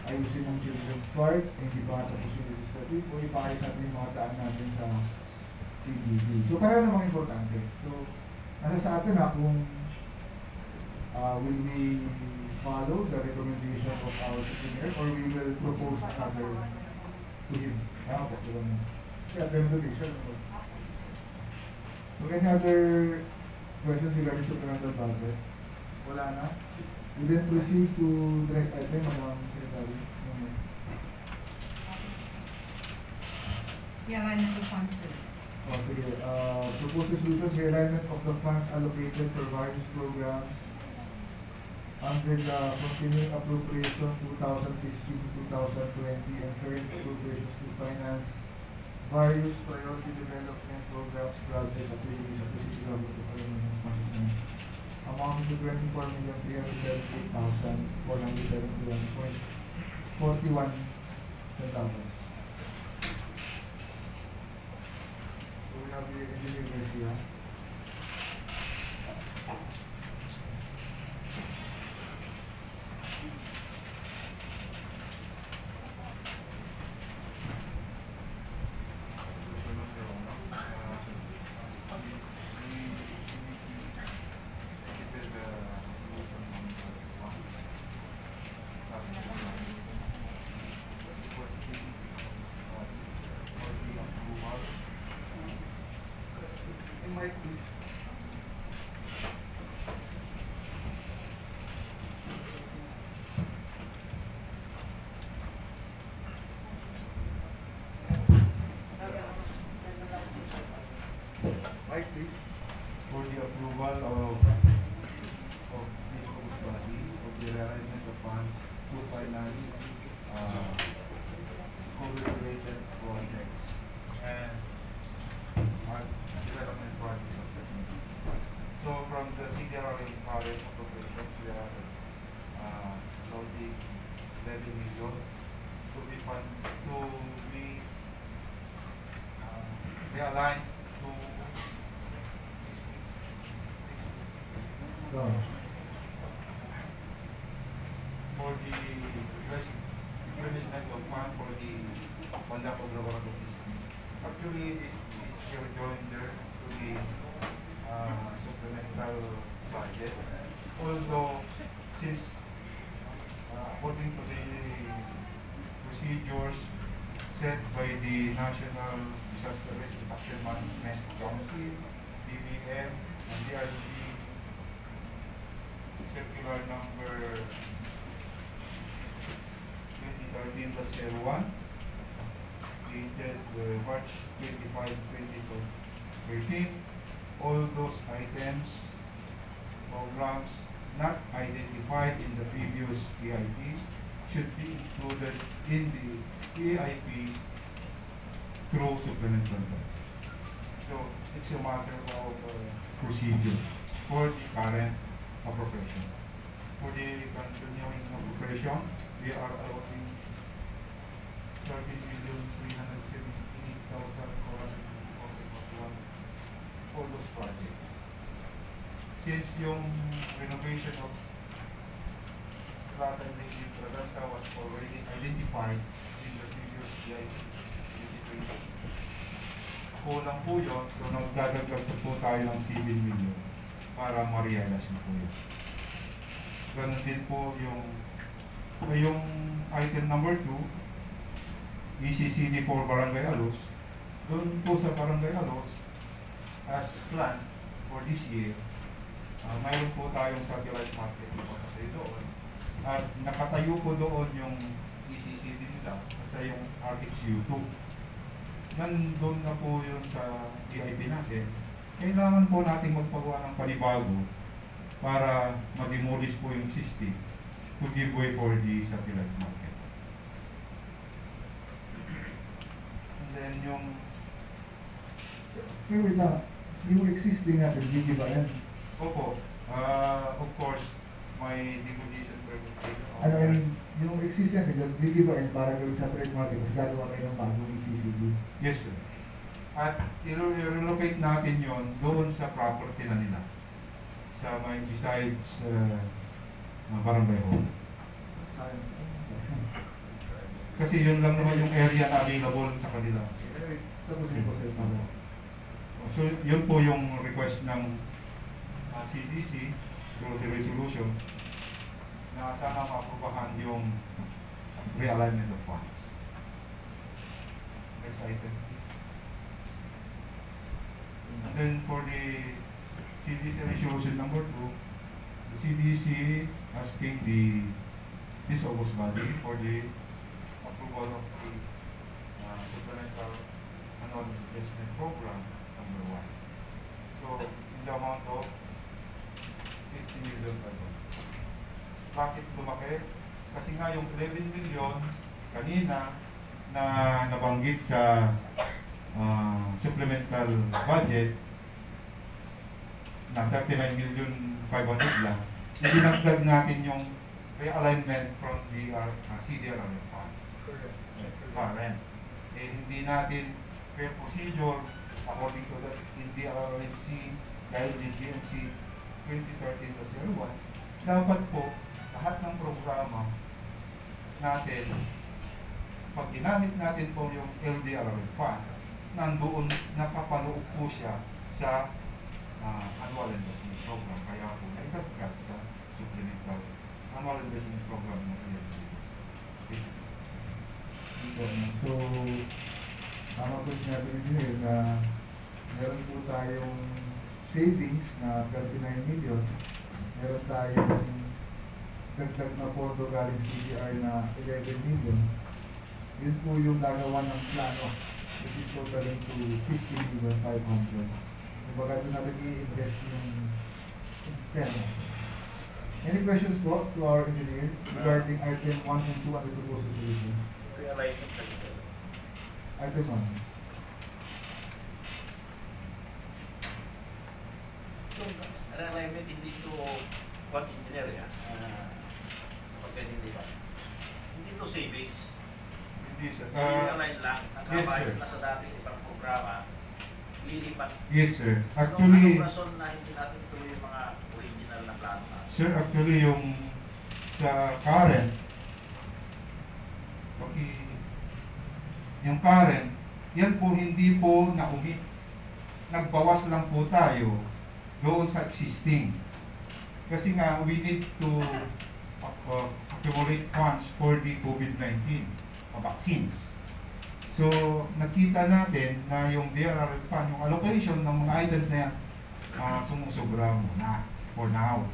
ayusin ng Children's Park, hindi pa tapos yung legislative, o ipaayos natin yung mga daan natin sa CBD. So, kaya namang importante. So, nasa sa atin na kung will we follow the recommendation of our engineer or we will propose another to him. Kaya po, diba mo? Kaya, recommendation. So, any other questions regarding supplemental budget? Wala na? We then proceed to the next item, Madam Secretary. Realignment of funds po. Oh, sige. Proposed resolutions, realignment of the funds allocated for various programs under the continuing appropriation 2016 to 2020 and current appropriations to finance various priority development programs, projects, activities of the city government of Aluminum, amounting to 24,378,471.41 centavos. So we have the engineer here. Mike, please, for the approval of this host body of the realignment of funds to finance COVID-related projects and development projects of the community. So from the CDRR current appropriations, we are loading 11 million to be realigned to for the replenishment of funds for the conduct of laboratory. Actually, this is joined there to the supplemental budget. Although, since according to the procedures set by the National Disaster Risk Reduction Management Council, DBM, and DRC circular number 2013-01, dated March 25, 2013. All those items, programs not identified in the previous EIP should be included in the EIP through supplemental budget. So it's a matter of procedure for the current appropriation. For the continuing appropriation, we are allotting 13,378,441 for those projects. since yung renovation of Plaza Lake Plaza was already identified in the previous GIP 2020. Kulang po yun, so nagdadagdag po tayo ng 7 million para ma-realize po yun. Ganun din po yung item number 2, ECCD for Barangay Alos. Doon po sa Barangay Alos, as planned for this year, mayroon po tayong satellite market kasi doon. At nakatayo po doon yung ECCD nila kasi yung RXU2. Doon na po yun sa VIP natin. Kailangan po natin magpagawa ng panibago para ma-demolish po yung system to give way for the satellite market. And then wait lang, yung existing natin, hindi ba yan? Opo, of course, may demolition permit. Ano yung existing natin, hindi ba yan para gawin sa trade market, mas gagawa kayo ng bagong ECCD? Yes, sir. At i-relocate natin yon doon sa property na nila. Sa may besides barangay hall. Kasi yun lang naman yung area na available sa kanila. So yun po yung request ng CDC through the resolution na sana maaprobahan yung realignment of funds. Next item. And then for the CDC resolution number 2, the CDC asking this August body for the approval of the supplemental annual investment program number 1. So in the amount of 50 million pesos. Bakit lumaki? Kasi nga yung 11 million kanina na nabanggit sa supplemental budget na 39 million 500 lang, dinagdag natin yung realignment from the CDRL fund. Current. Hindi natin fair procedure according to the DRLC guidelines GMC 2013-01. Dapat po lahat ng programa natin, pag ginamit natin po yung LDRL fund, nandoon nakapaloob po siya sa annual investment program. Kaya po naidagdag sa supplemental annual investment program ng LDRL. So, tama po sinabi niyo na meron po tayong savings na 39 million. Meron tayong dagdag na pondo galing CDR na 11 million. Yun po yung gagawa ng plano, which is totaling to 50,500,000. Kumbaga doon natin i-invest yung pera. Any questions po to our engineer regarding item 1 and 2 under proposed resolution? Item 1. Alignment hindi to what engineer ya. Pagka hindi ba? Hindi to savings. Hindi sir. I-align lang. Ang Yes, kabayo sir. na sa dati sa ibang programa, lilipat. Yes sir. Anong Actually, rason na hindi natin tuloy yung mga original na plano na? sir, actually yung sa current, yung current, yan po hindi po naumit. Nagbawas lang po tayo doon sa existing. Kasi nga, we need to accumulate funds for the COVID-19 vaccines. So, nakita natin na yung DRR fund, yung allocation ng mga items na yan, sumusobra muna for now.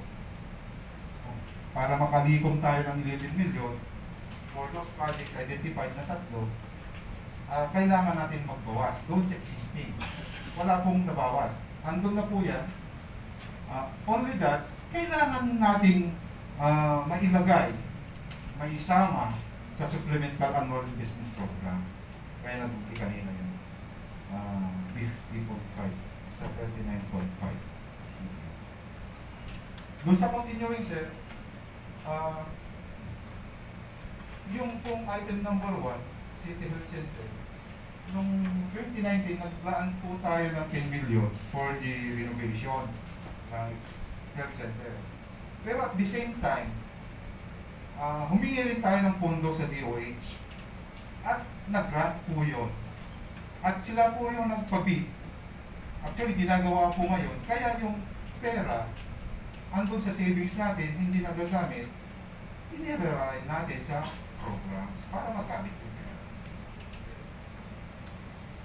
Para makalikom tayo ng 11 million for those projects identified na tatlo, kailangan natin magbawas doon sa existing. Wala pong nabawas. Andun na po yan. Only that, kailangan nating mailagay, maisama sa supplemental annual investment program. Kaya nabuti kanina yun. 50.5 sa 39.5. Doon sa continuing, sir, yung pong item number 1, City Health Center, noong 2019, naglaan po tayo ng 10 million for the renovation ng health center. Pero at the same time, humingi rin tayo ng pondo sa DOH at nag-grant po yun. At sila po yung nagpabid. Actually, ginagawa po ngayon. Kaya yung pera, andun sa savings natin, hindi nagagamit, inirarain natin sa program para magamit yung pera.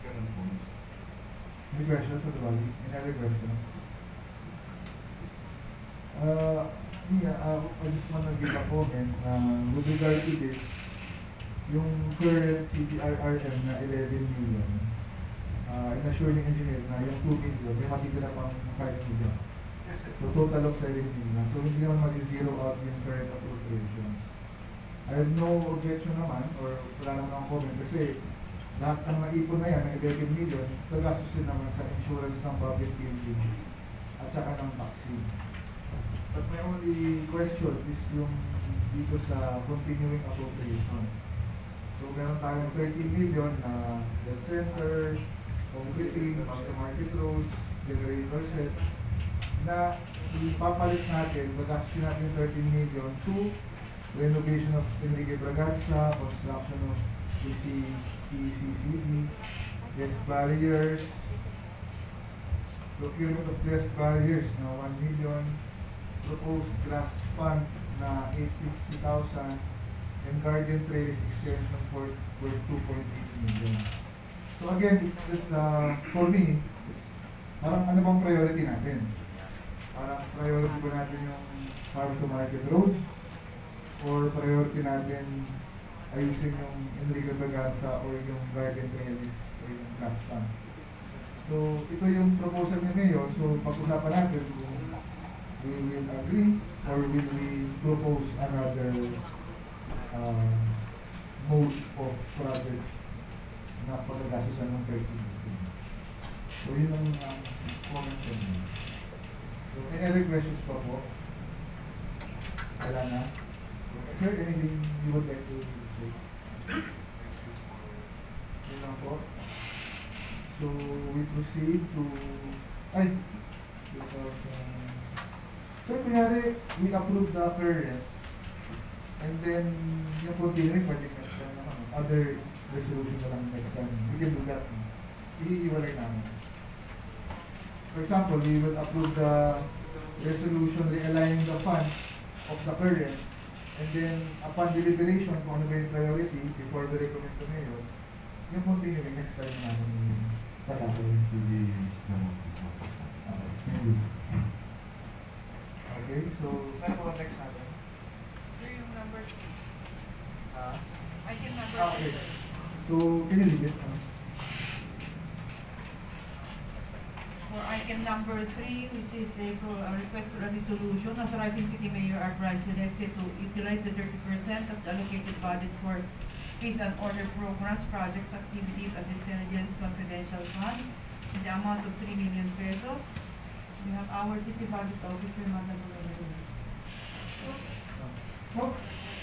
Ganun po. Any questions for the body? Any other questions? I just want to give a comment with regard to this, yung current CBRRM na 11 million, in-assure ng engineer na yung 2 million, may matitira pang 5 million. So total of 7 million. So hindi naman mag-zero out yung current appropriations. I have no objection naman, or wala naman akong comment kasi lahat ng naipon na yan, ng 11 million, tagasusin naman sa insurance ng public buildings at saka ng vaccine. But my only question is yung dito sa continuing appropriation. So meron tayong 13 million na health center, concreting, market roads, generator set, na ipapalit natin, magasusin natin 13 million to renovation of Enrique Braganza, construction of PCCD, desk barriers, procurement of desk barriers na 1 million, proposed grass fund na 850,000, and garden trails extension for 2.8 million. So again, it's just for me, it's parang ano bang priority natin? Parang priority ba natin yung farm to market road? Or priority natin ayusin yung Enrique Braganza o yung garden trails o yung grass fund? So ito yung proposal niya ngayon. So pag-usapan natin kung we will agree or will we propose another mode of projects na pagkagasusan ng 13 million. So yun ang comment ko niya. So any other questions pa po? Wala na? Sir, anything you would like to say? Yun lang po. So we proceed to so kunyari we approve the current and then yung continuing pwede next time naman other resolution na lang next time. We can do that. Iiwalay namin. For example, we will approve the resolution realigning the funds of the current, and then upon deliberation kung ano ba yung priority before the recommend to mayor, yung continuing next time namin patapos. Okay, so ano po next natin? Sir, yung number 3. Item number 3. Okay. So, can you read it? For item number 3, which is a request for a resolution authorizing City Mayor Art Bryce Celeste to utilize the 30% of the allocated budget for peace and order programs, projects, activities as intelligence confidential fund in the amount of 3 million pesos. We have our city budget officer, Madam Lorena. Oh,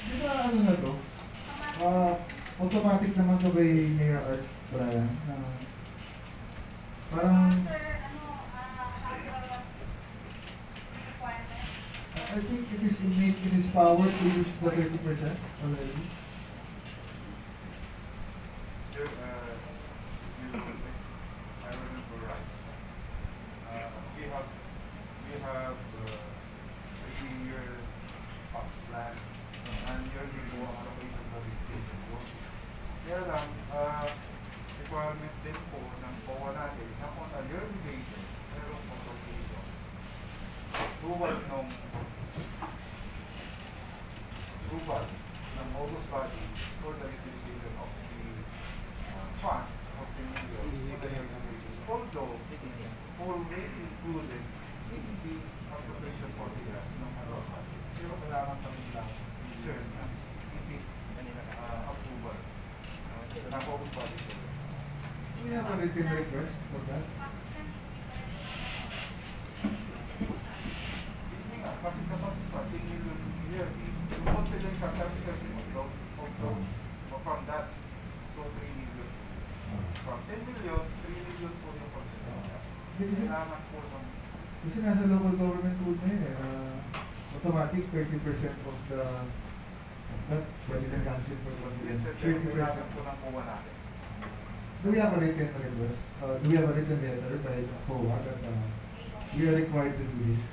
di ba ano na to? Automatic naman to kay Mayor Art Brian. Parang Sir, requirement? I think it is innate in his power to use the 30% already. Sir, I remember right. We have 3-year plan and yearly allocation for education. Kaya lang, requirement din po ng POA natin na on a yearly basis, merong appropriation. Approval ng August body for the utilization of the fund of the million for the yearly basis. Although, already included in the appropriation for the year ng August body. Pero kailangan kami lang share ng specific approval ng August body. Do we have a written request for that? Kasi kapag pati million yearly, yung confidence sa efficacy from that, so 3 million. From 10 million, 3 million po yung confidence. Kailangan po ng Kasi nasa local government code na yun automatic 30% of that President Council for Confidence. 30%. po ng kuha natin. Do we have a written request? Do we have a written letter by COA that we are required to do this?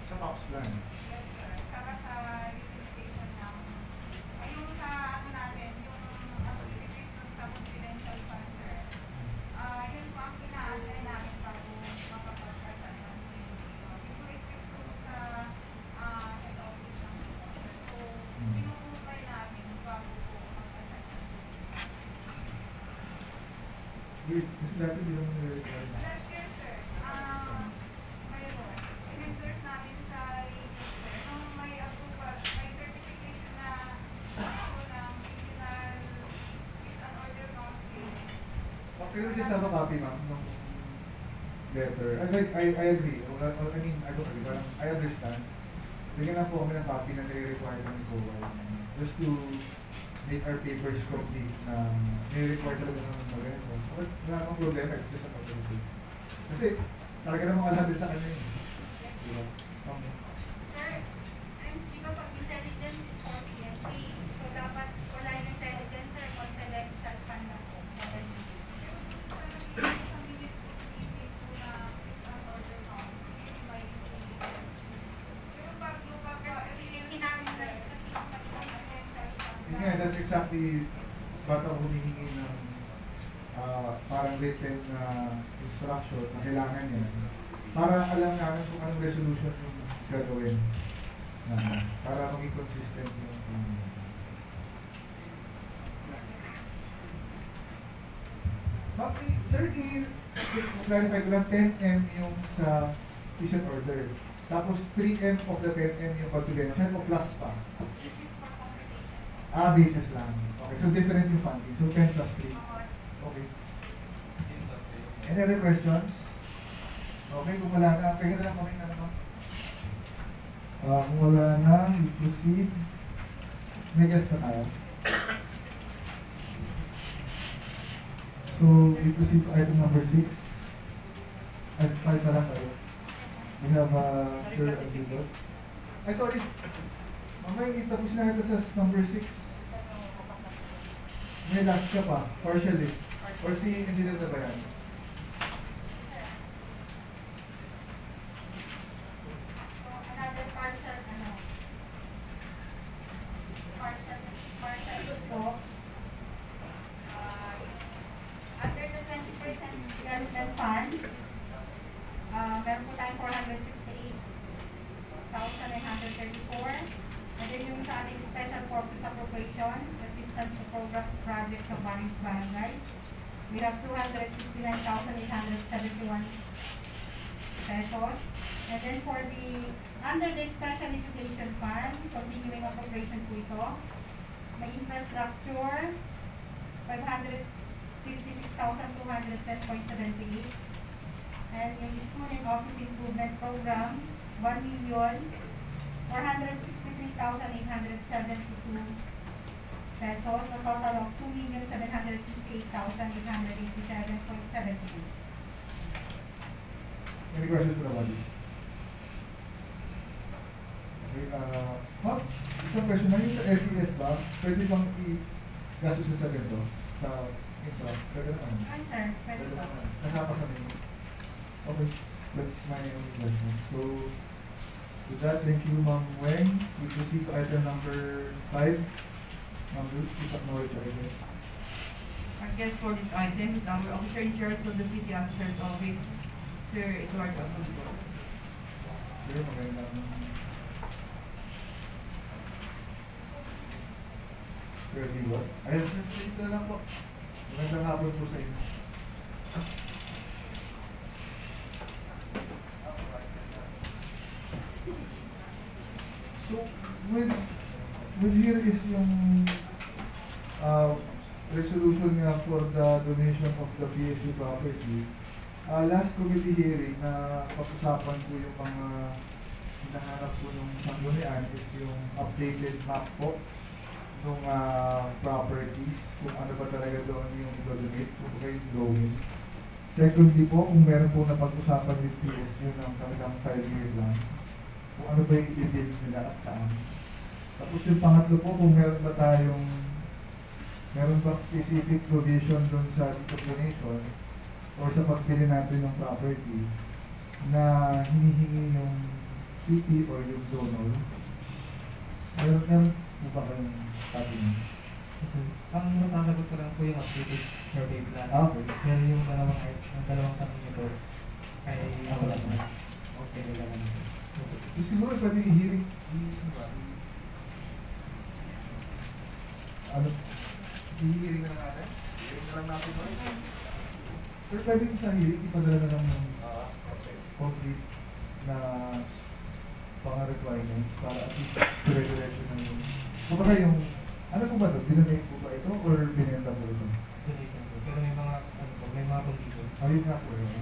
Sa POPs plan. Yes, sir. Saka sa utilization ng, ayun sa ano natin, yung activities dun sa confidential fund, sir. Yun po ang kinaantay namin bago makapagkasal ng CNDO. Yung respect po sa head office ng sir. So, pinupupay namin bago po magkasal. Wait, kasi dati di naman nire-require. Last year, sir, mayroon. In-endorse namin sa radio, sir. Nung may approval, may certification na ako ng regional peace and order council. Okay, we just have a copy, ma'am, ng letter. I agree. I mean, I don't agree, but I understand. Bigyan na po kami ng copy na nire-require ng COA. Just to make our papers complete na nire-require talaga ng Moreno. Wala namang problema, it's just a policy. Kasi talaga namang alamin sa kanya yun. Diba? Okay. Sir, di ba pag intelligence is for PNP, so dapat wala yung intelligence, sir, confidential fund na po. Sa minutes of meeting po na peace and order council, may intelligence. Pero pag in-analyze kasi yung confidential fund. Yun nga, that's exactly ba't ako humihingi ng parang written instruction na kailangan niya. Para alam namin kung anong resolution yung gagawin. Para maging consistent yung Sir, i-clarify ko lang 10M yung sa peace and order. Tapos 3M of the 10M yung confidential o plus pa? This is for confidential. Basis lang. Okay, so different yung funding. So 10 plus 3. Okay. Any other questions? Okay, kung wala na, pwede na lang kami na naman. Kung wala na, we proceed. May guess pa tayo. So, we proceed to item number 6. At 5 na lang tayo. We have Sir Aguilar. Ay, sorry. Mamaya, tapos na ito sa number 6. May last ka pa, partial list. Or si Engineer na ba yan? So, another partial, partial scope. Under the 20% development fund, meron po tayong 468,934. And then yung sa ating special purpose appropriations, assistance to programs, projects of various barangays, we have 269,871 pesos. And then for the, under the special education fund, continuing appropriation po ito, may infrastructure, 556,210.78. And yung school and office improvement program, 1,463,872 pesos, a total of 2,758,887.78. Any questions for the body? Okay, ma'am, isang question na yung sa SEF ba? Pwede bang i-gastos sa ganito? Sa infra? Pwede naman. Ay, sir, pwede Pwede po. naman. Kasama sa menu. Okay, that's my only question. So, with that, thank you, Ma'am Weng. We proceed to item number 5. Ma'am Ruth, please acknowledge your item. Our guest for this item is our officer in charge of the city assessor's office, Sir Eduardo Aguilar. Sir, magandang Sir Liwa. Ayun, sir, ito na lang po. Magandang hapon po sa inyo. So, with here is yung resolution nga for the donation of the PSU property. Last committee hearing na pag-usapan po yung mga hinahanap po ng sanggunian is yung updated map po ng properties, kung ano ba talaga doon yung i-donate, kung kayo yung drawing. Secondly po, kung meron po na pag-usapan with PSU ng kanilang 5-year plan, kung ano ba yung i-build nila at saan. Tapos yung pangatlo po, kung meron ba specific provision doon sa donation or sa pagbili natin ng property na hinihingi yung city or yung donor. Meron po ba kayong sabi niyo? Ang matasagot ko lang po yung updated survey plan. Okay. Pero yung dalawang tanong nito ay ako lang na. Okay, nila naman. Siguro pwede i-hearing. Ano? I-hearing na lang natin? Hearing na lang natin mo. Pero pwede ko sa hearing, ipadala na lang ng complete na mga requirements para at least dire-diretso na yung... Kumbaga yung... Ano po ba ito? Dinamate po ba ito or binenta po ito? Donation po. Pero may mga condition. Ayun nga po yun.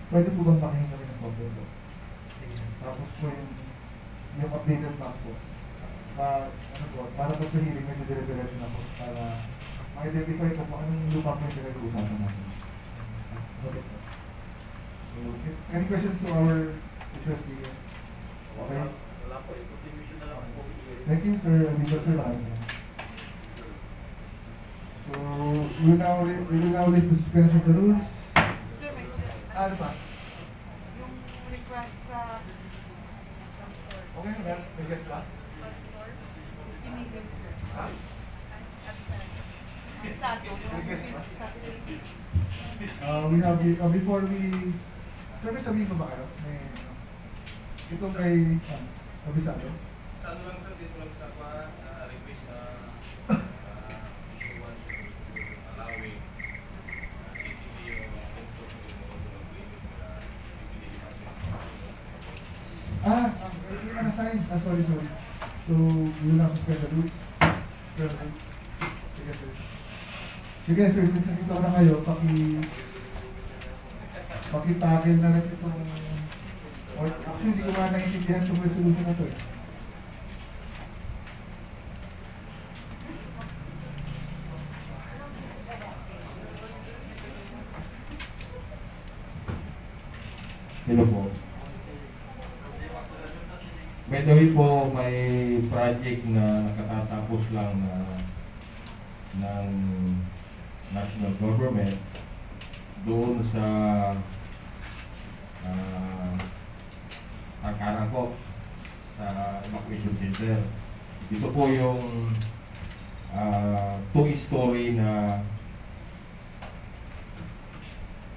Pwede po bang pakinggan kami ng copy ito? Tapos po yung updated map po. Ano po, para po sa hearing, medyo dire-diretso na po para ma-identify po kung anong lupa po yung pinag-uusapan natin. Okay po. So, any questions to our trustee? Okay. Wala po, contribution na lang po. Thank you, sir. Sir Ryan. So, we will now read the suspension of the rules. Sir, may Ano pa? yung request sa Okay na, may guess ba? immediate, sir. Ha? Sato, May guess ba? Saturday. We have, before we... Sir, may sabihin ko ba kayo? Ito kay... Abisado? Sa ano lang sir, dito lang sa request na issuance allowing CTP o input ng mga agreement na bibili natin. Yung na-sign. Sorry. So, we will not suspend the rules. Sige, sir. Sige, sir. Since nandito na kayo, pakitakin na rin itong... Or, actually, hindi ko nga naiintindihan itong resolution na ito eh. Hello po. By the way po, may project na nakatatapos lang ng national government doon sa Tangkaran po, sa evacuation center. Ito po yung 2-story na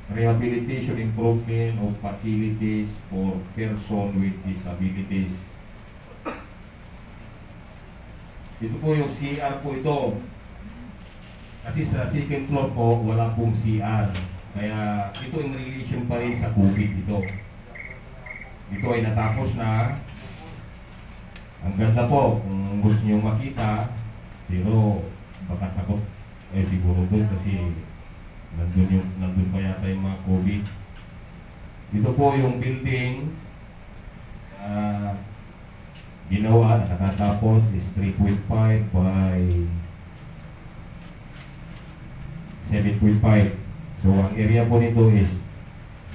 rehabilitation improvement of facilities for person with disabilities. Ito po yung CR po ito. Kasi sa second floor po, wala pong CR. Kaya ito in relation pa rin sa COVID ito. Ito ay natapos na. Ang ganda po, kung gusto nyo makita, pero baka takot siguro doon kasi nandun pa yata yung mga COVID. Ito po yung building ginawa, nakatapos is 3.5 by 7.5. So ang area po nito is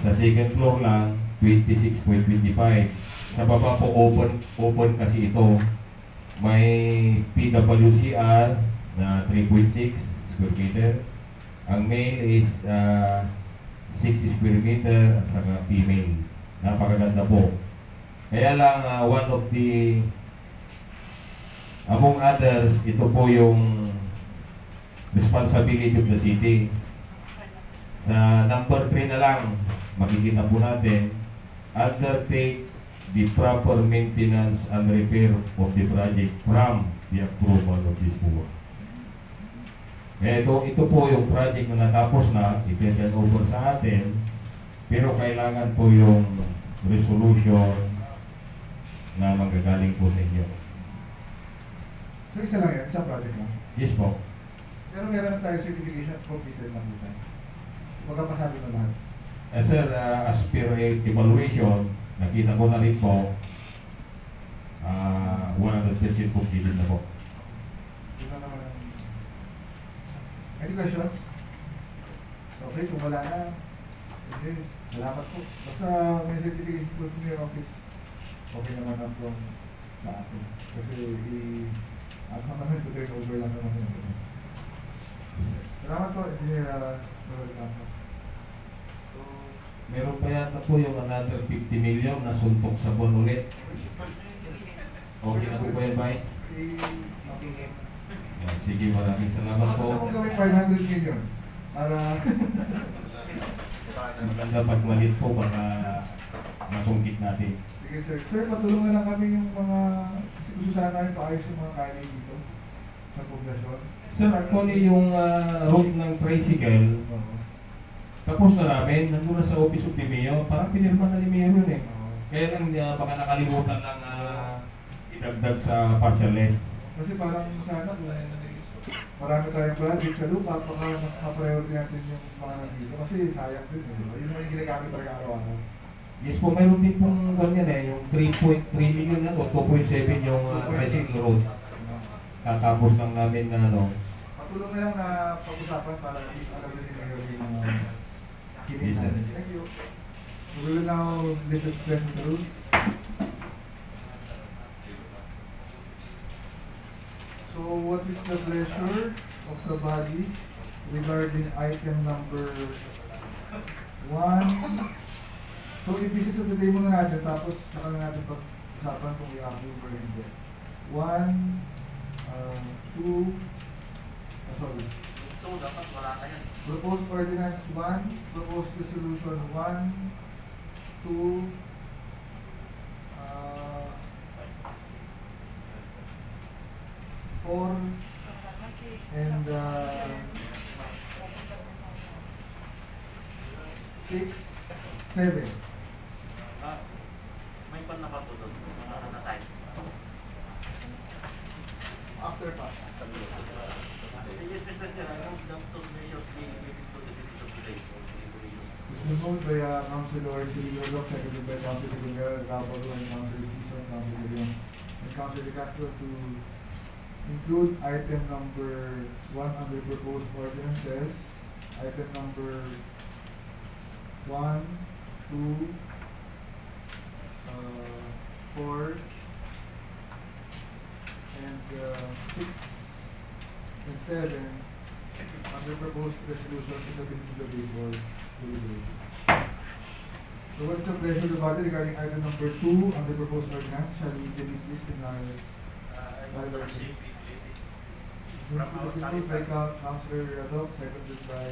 sa second floor lang 26.25. Sa baba po open kasi ito. May PWCR na 3.6 square meter. Ang male is 6 square meter at saka female. Napakaganda po. Kaya lang one of the among others, ito po yung responsibility of the city. Sa number 3 na lang, makikita po natin, undertake the proper maintenance and repair of the project from the approval of this board. Ito po yung project na natapos na, i-send over sa atin, pero kailangan po yung resolution na manggagaling po sa inyo. So isa lang yan, isang project lang. Yes po. Pero meron na tayo certification completed na po tayo. Magkapasado na lahat. Sir, as per evaluation, nakita ko na rin po, 100% completed na po. Yun na naman. Any questions? Okay, kung wala na, okay, salamat po. Basta may certification po sa your office, okay naman ang po sa atin. Kasi ang naman ito take over lang naman yun. Salamat po, Engineer Campo. Meron pa yata po yung another 50 million na suntok sa buwan ulit. Okay na po ba yung Vice? Yan, sige, maraming salamat po. Gusto mong gawin 500 million para maganda pag malit po para masungkit natin. sige sir. Sir, patulungan lang kami yung mga gusto sana namin paayos yung mga kainin dito sa poblasyon. Sir, actually yung route ng tricycle, tapos na namin, nandun na sa Office of the Mayor, parang pinirma na ni Mayor yun eh. Kaya lang baka nakalimutan lang idagdag sa partial-less. Kasi parang sana kung marami tayong project sa lupa, baka mas ma-priority natin yung mga nandito. Kasi sayang din eh. Yun naman yung ginagamit talaga araw-araw. Yes po, mayroon din pong ganyan eh, yung 3.3 million na o 2.7 yung tricycle road. Tatapos lang namin na ano. Patulong na lang na pag-usapan para at least alam din yung yung mga Yes, sir. Thank you. We will now listen to the rules. So what is the pleasure of the body regarding item number 1? So i-business of the day muna natin, tapos saka na natin pag-usapan kung i-approve or hindi. 1, 2, sorry. Ito, dapat wala ka yan. Proposed ordinance 1, proposed resolution 1, 2, four, and 6, 7. May pan na pa ito doon. Na side. After pa. Yes, Mr. Chair, I move that those measures be given to the business of today. It's been moved by Councilor Silvio, seconded by Councilor Miguel Gabalo and Councilor Season, Councilor Leon, and Councilor De Castro to include item number 1 under proposed ordinances, item number 1, 2, 4, and 6 and 7 under proposed resolution submitted to the big board. So what's the pleasure of the body regarding item number 2 under proposed ordinance? Shall we delete this in our moved by Councilor Radok, seconded by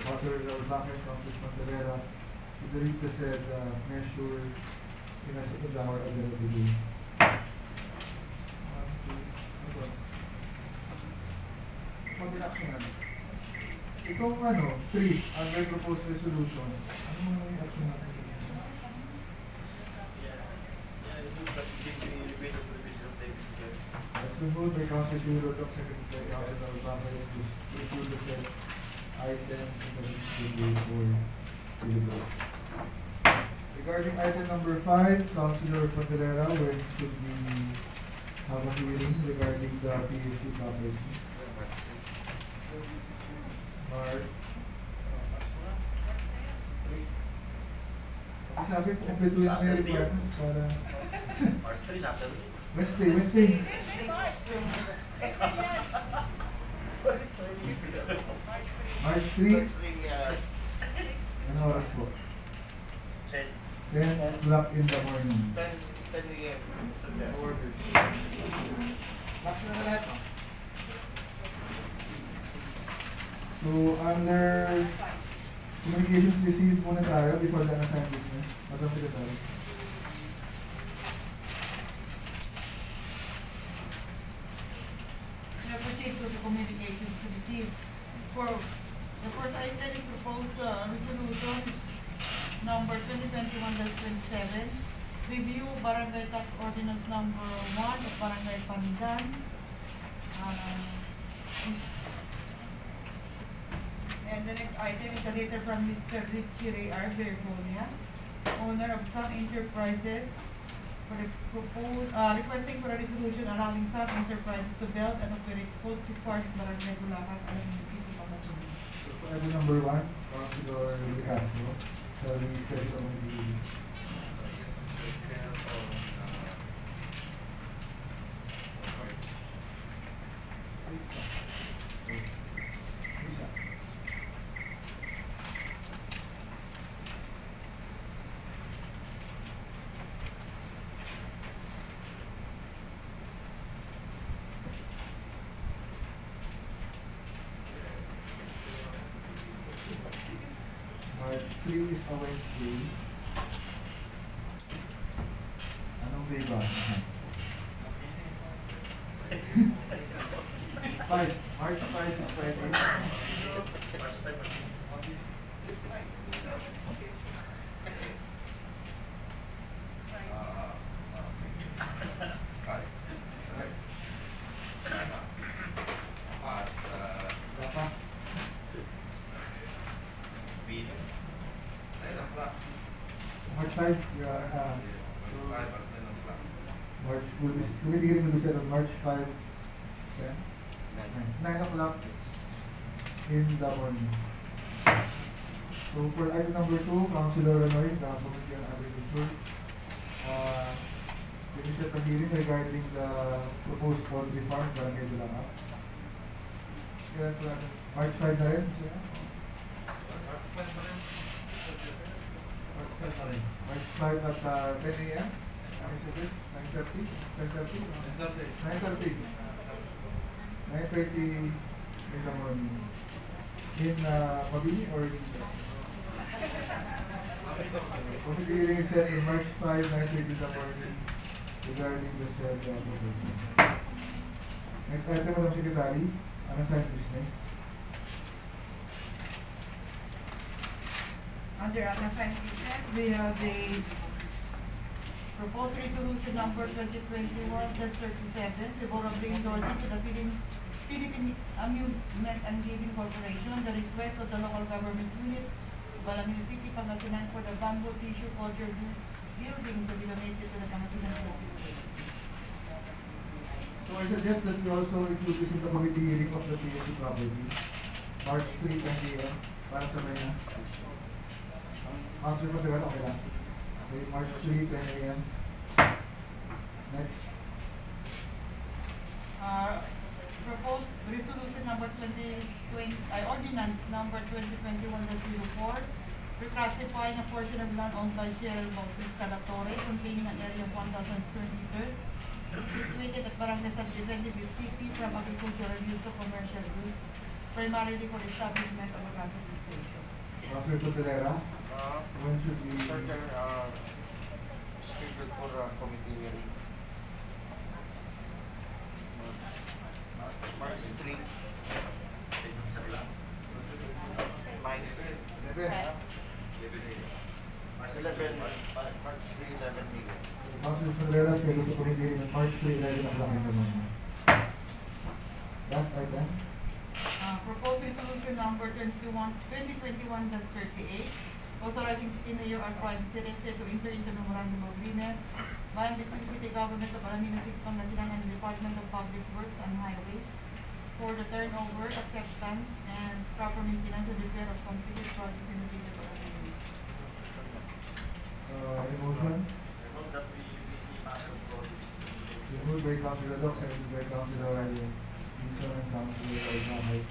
Councilor Bakit, Councilor Pantalera, to delete the said measure in a second hour of the day. Mag-action na. Itong 3, under proposed resolution, ano mo yung action natin? It's been moved by Councilor Silvio, seconded by Councilor Bakit, to include the said item in the review for the regarding item number 5, Councilor Pantalera, when should we have a hearing regarding the PSU properties? Mark. Sabi ko, kompletuhin na yung requirements para... Wednesday. March 3. Anong oras po? 10 o'clock in the morning. 10 a.m. Order. Box na lahat, no? So, under communications received muna tayo before the unassigned business. Madam Secretary. Proceed to the communications to receive For the first item is proposed resolution number 2021-27, review barangay tax ordinance number 1 of Barangay Pandan. And the next item is a letter from Mr. Richie Ray R. Vergonia, owner of Sun Enterprises, for the proposed, requesting for a resolution allowing Sun Enterprises to build and operate poultry farm in Barangay Bulacan, Alameda City, Pangasinan. So, item number 1, Councilor De Castro, sa Special Committee. March 3 is a Wednesday. Anong day ba? 5. March 5 is Friday. Dapat. March 5, we are, March, committee hearing will be set on March 5, 9 o'clock in the morning. So for item number 2, Councilor Ranoy, the Committee on Agriculture, we set a hearing regarding the proposed poultry farm, Barangay Bulacan. March 5 na rin, siya? March 5 at 10 a.m. 9:30? 9:30 in the morning. In Mabini or in committee hearing is set in March 5, 9:30 in the morning regarding the said proposal. Next item, Madam Secretary, unassigned business. Under unassigned business, we have the proposed resolution number 2021-37, favorably endorsing to the Philippine Amusement and Gaming Corporation the request of the local government unit of Alameda City, Pangasinan for the bamboo tissue culture building to be donated to the Pangasinan Province. So I suggest that we also include this in the committee hearing of the PSC property, March 3, 10 a.m. para sa may answer for the well, okay lang. Okay, March 3, 10 a.m. Next. Proposed resolution number ordinance number 2021-04, reclassifying a portion of land owned by Cheryl Bautista Latore containing an area of 1,000 square meters situated at Barangay San Vicente City from agricultural use to commercial use, primarily for establishment of a gasoline station. Councilor Sotelera, when should we... Scheduled for committee hearing. March 3. March 3, 11 million. Councilor Sotelera, scheduled sa committee hearing on March 3, 11 o'clock in the morning. Last item. Proposed resolution number 2021-38, authorizing City Mayor Arfan Celeste to enter into memorandum of agreement by the City Government of Alameda City, Pangasinan and the Department of Public Works and Highways for the turnover, acceptance, and proper maintenance and repair of completed projects in the city of Alameda. Any motion? Moved by Councilor Doc, seconded by Councilor Ryan. And Councilor Ryan.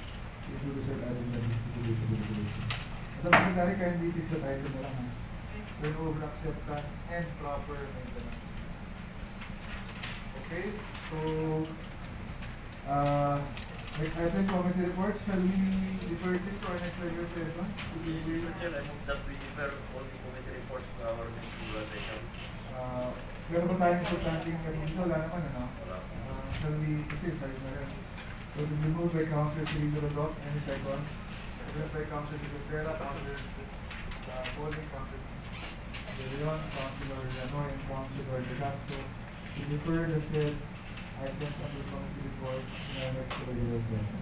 Introducer item na distributed to the regulation. Madam Secretary, kindly fix that item na lang. Turnover, acceptance, and proper maintenance. Okay, so next item, committee reports. Shall we defer this to our next regular session? I move that we defer all the committee reports to our next regular session. Meron ba tayong importanteng kanina? Wala naman, ano? Shall we, kasi 5 na rin. Was it moved by Councilor Cirilo Rodot? Any second? Seconded by Councilor Secretera, Councilor Pauling, Councilor De Leon, Councilor Llanoy, and Councilor De Castro to defer the said items on the committee report in our next regular session.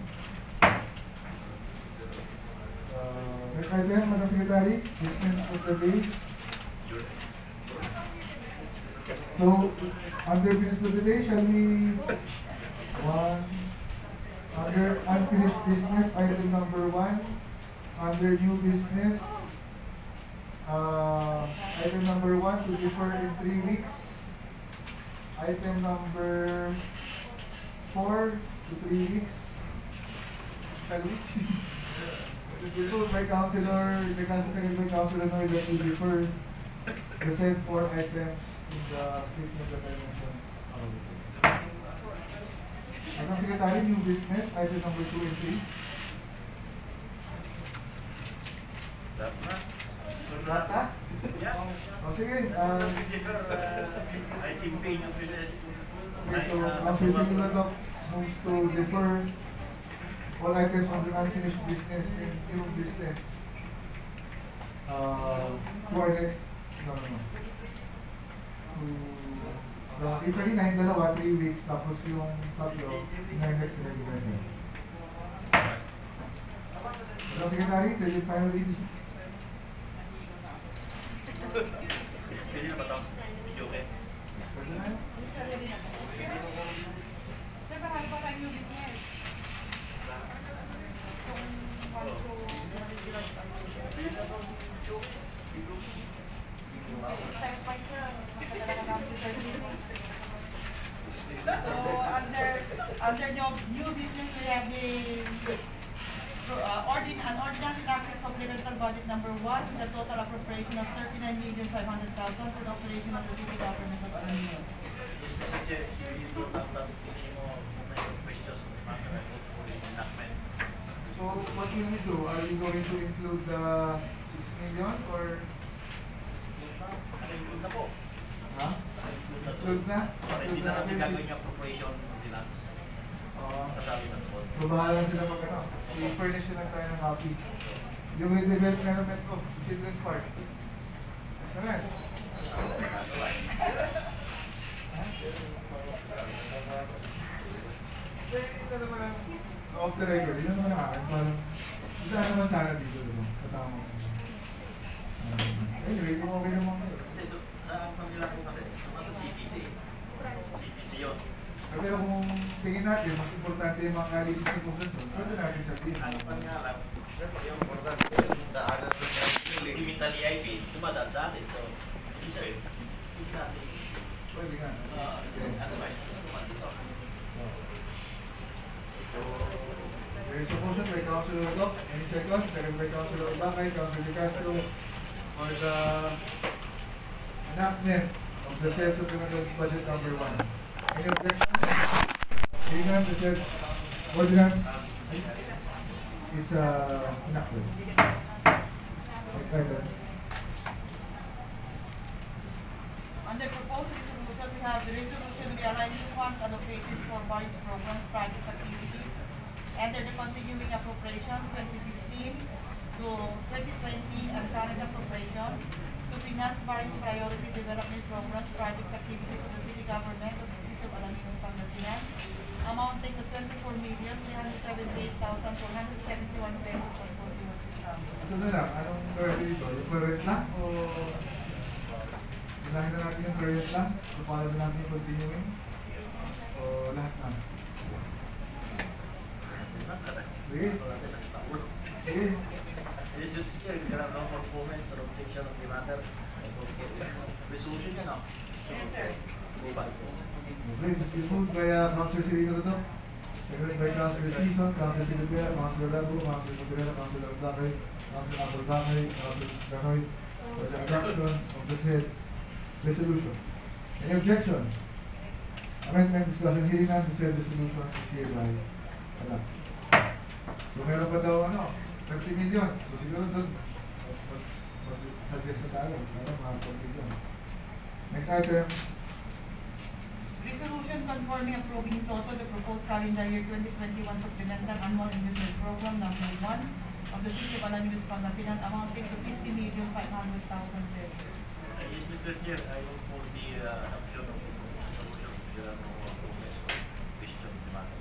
Next item, Madam Secretary, business of the day. So, under business of the day, shall we under unfinished business, item number 1, under new business, item number 1 to defer in 3 weeks, item number 4 to 3 weeks, shall we? It is told by Councilor, the second by Councilor Noy that we defer the same 4 items in the statement that I mentioned. Madam Secretary, new business, item number 2 and 3. Data? Yeah. O sige, I campaign yung okay, so Councilor Cirilo moves to defer all items on the unfinished business and new business to our next, Italy na yung dalawa, 3 weeks, tapos yung tatlo, in our next regular session. Madam Secretary, did you finally? Pwede na ba ito? Video okay? Pwede na yun? Sir, marami pa tayong new business. Under new business, we have an ordinance enacted supplemental budget number 1 with a total appropriation of 39,500,000 for the operation of the city government of Alaminos. So, what do you need to do? Are you going to include the 6 million or? Include na po. Ha? Include na? Hindi na namin gagawin yung appropriation ordinance. Kasabi ng po. So, bahala sila mag ano. I-furnish na tayo ng copy. Yung redevelopment of Children's Park. Saan? Ito naman ang off the record. Ito naman ang akin. Parang, isa naman sana dito. Katama ko. Anyway, kung okay naman kayo. Hindi, ang pamilya ko kasi, naman sa CTC. CTC yun. Pero kung tingin natin, mas importante yung mga kalitis mo ganito, pwede natin sabihin. Ano pa nga lang, yung importante yung daanan sa limital EIP, dumadaan sa atin. So, hindi sabihin, hindi natin. Pwede nga. Ano ba yun? Dumaan dito. There is a motion by Councilor Rodot. Any second? Second by Councilor Obakay, Councilor De Castro, for the enactment of the said supplemental budget number 1. Any objections? Hearing none, the said ordinance is enacted. Next item. Under proposed resolution, we have the resolution realigning funds allocated for various programs, projects, activities, under the continuing appropriations 2015 to 2020 and current appropriations to finance various priority development programs, projects, activities of the city government of the city of Alaminos, Pangasinan, amounting to 24,378,471 pesos and 41 centavos. Ito na lang, anong priority dito? Yung current lang o unahin na natin yung current lang? So paano na natin yung continuing? O lahat na? Sige. Sige. This is here, you can have no performance or objection of the matter. Resolution yan, no? Yes, sir. Okay, this is moved by Councilor Cirilo Rodot. Seconded by Councilor Season, Councilor Silvia, Councilor Lago, Councilor Contreras, Councilor Obakay, Councilor Abulbakay, Councilor Ganoy, for the adoption of the said resolution. Any objection? Amendment discussion hearing on the said resolution is hereby adopted. So meron pa daw 30 million. So siguro doon mag-suggest na tayo. Meron mga 40 million. Next item. Resolution conforming approving toto the proposed calendar year 2021 supplemental annual investment program number 1 of the City of Alaminos, Pangasinan amounting to 50,500,000 pesos. Yes, Mr. Chair, I will for the adoption of the resolution. There are no comments or questions on the matter.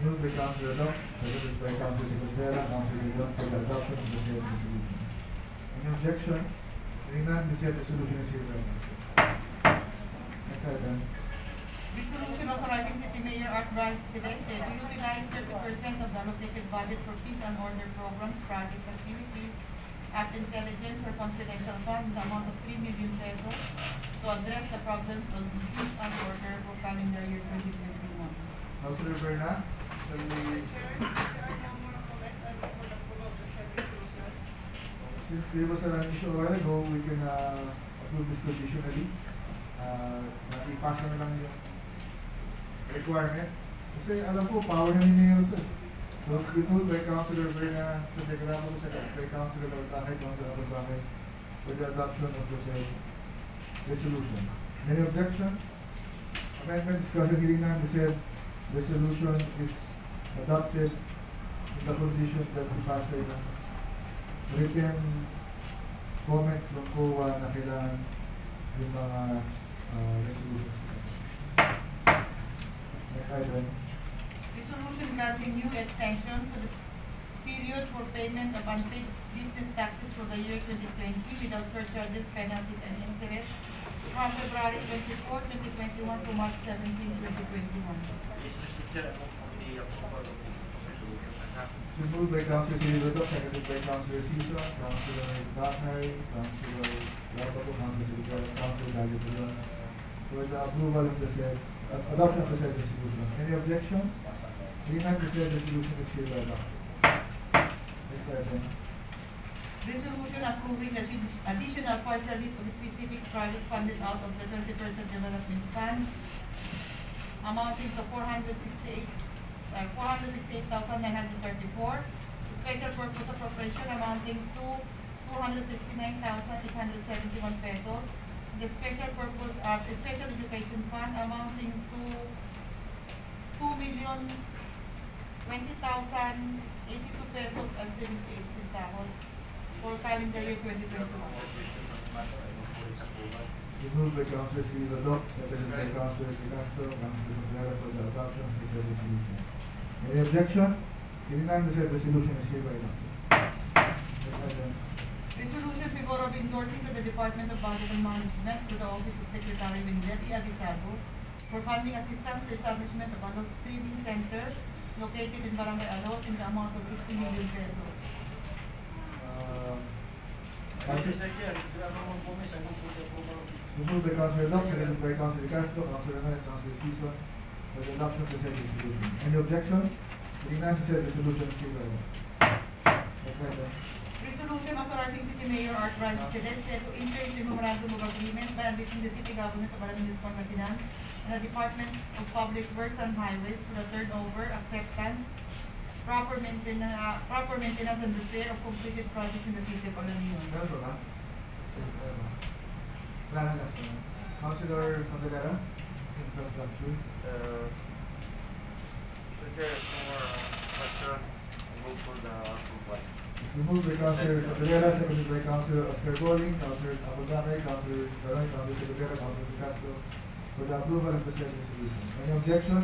Moved by Councilor Doc, seconded by Councilor Secretary, Councilor Leon for the adoption of the said resolution. Any objection? Hearing none, the said resolution is hereby adopted. Next item. Resolution authorizing City Mayor Art Bryce Celeste to utilize 30% of the allocated budget for peace and order programs, projects, activities, act intelligence or confidential fund in the amount of 3 million pesos to address the problems of peace and order for calendar year 2021. Councilor Berna, since there was an issue a while ago, we can approve this conditionally. Ipasa na lang yung requirement. Kasi alam ko, power na ninyo ito. So, it's been moved by Councilor Berna, seconded by Councilor Baltahay, Councilor Baltahay, for the adoption of the said resolution. Any objection? Amendment, discussion, hearing none, the said resolution is adopted in the condition that we pass a written comment from COA na kailangan yung mga resolutions. Next item. Resolution granting new extension to the period for payment of unpaid business taxes for the year 2020 without surcharges, penalties, and interest from February 24, 2021 to March 17, 2021. Yes, Mr. Chair, I will for the approval of the resolution. It's been moved by Councilor Silidoto, seconded by Councilor Sisa, Councilor Bakay, Councilor Labato, Councilor Gallo, for the approval of the said adoption of the said resolution. Any objection? Hearing none, the said resolution is hereby adopted. Next item. Resolution approving the additional partial list of specific projects funded out of the 20% development fund amounting to 468,934. Special purpose appropriation amounting to 269,871 pesos. The special purpose special education fund amounting to 2,020,082 pesos and 78 centavos for calendar year 2021. Moved by Councilor Silidoto, seconded by Councilor Picasso, Councilor Contreras for the adoption of the said resolution. Any objection? Hearing none, the said resolution is hereby adopted. Next item. Resolution favorably endorsing to the Department of Budget and Management to the Office of Secretary Wendy Avisado for funding assistance to establishment of Alos Streaming Center located in Barangay Alos in the amount of 50 million pesos. Mr. Chair, if there are no more comments, I will for the approval of the Moved by Councilor Doc, seconded by Councilor Castro, Councilor Noy, Councilor Sison for the adoption of the said resolution. Any objection? Hearing none, the said resolution is hereby adopted. Next item. Resolution authorizing City Mayor Art Bryce Celeste to enter into memorandum of agreement by and between the City Government of Alaminos, Pangasinan and the Department of Public Works and Highways for the turnover, acceptance, proper maintenance and repair of completed projects in the City of Alaminos. Meron ba? Wala na last one. Councilor Fondelera, Infrastructure. Mr. Chair, for question, I vote for the approval. It's been moved by Councilor Fondelera, seconded by Councilor Oscar Boling, Councilor Abogacay, Councilor Daroy, Councilor Secretary, Councilor Castro for the approval of the said resolution. Any objection?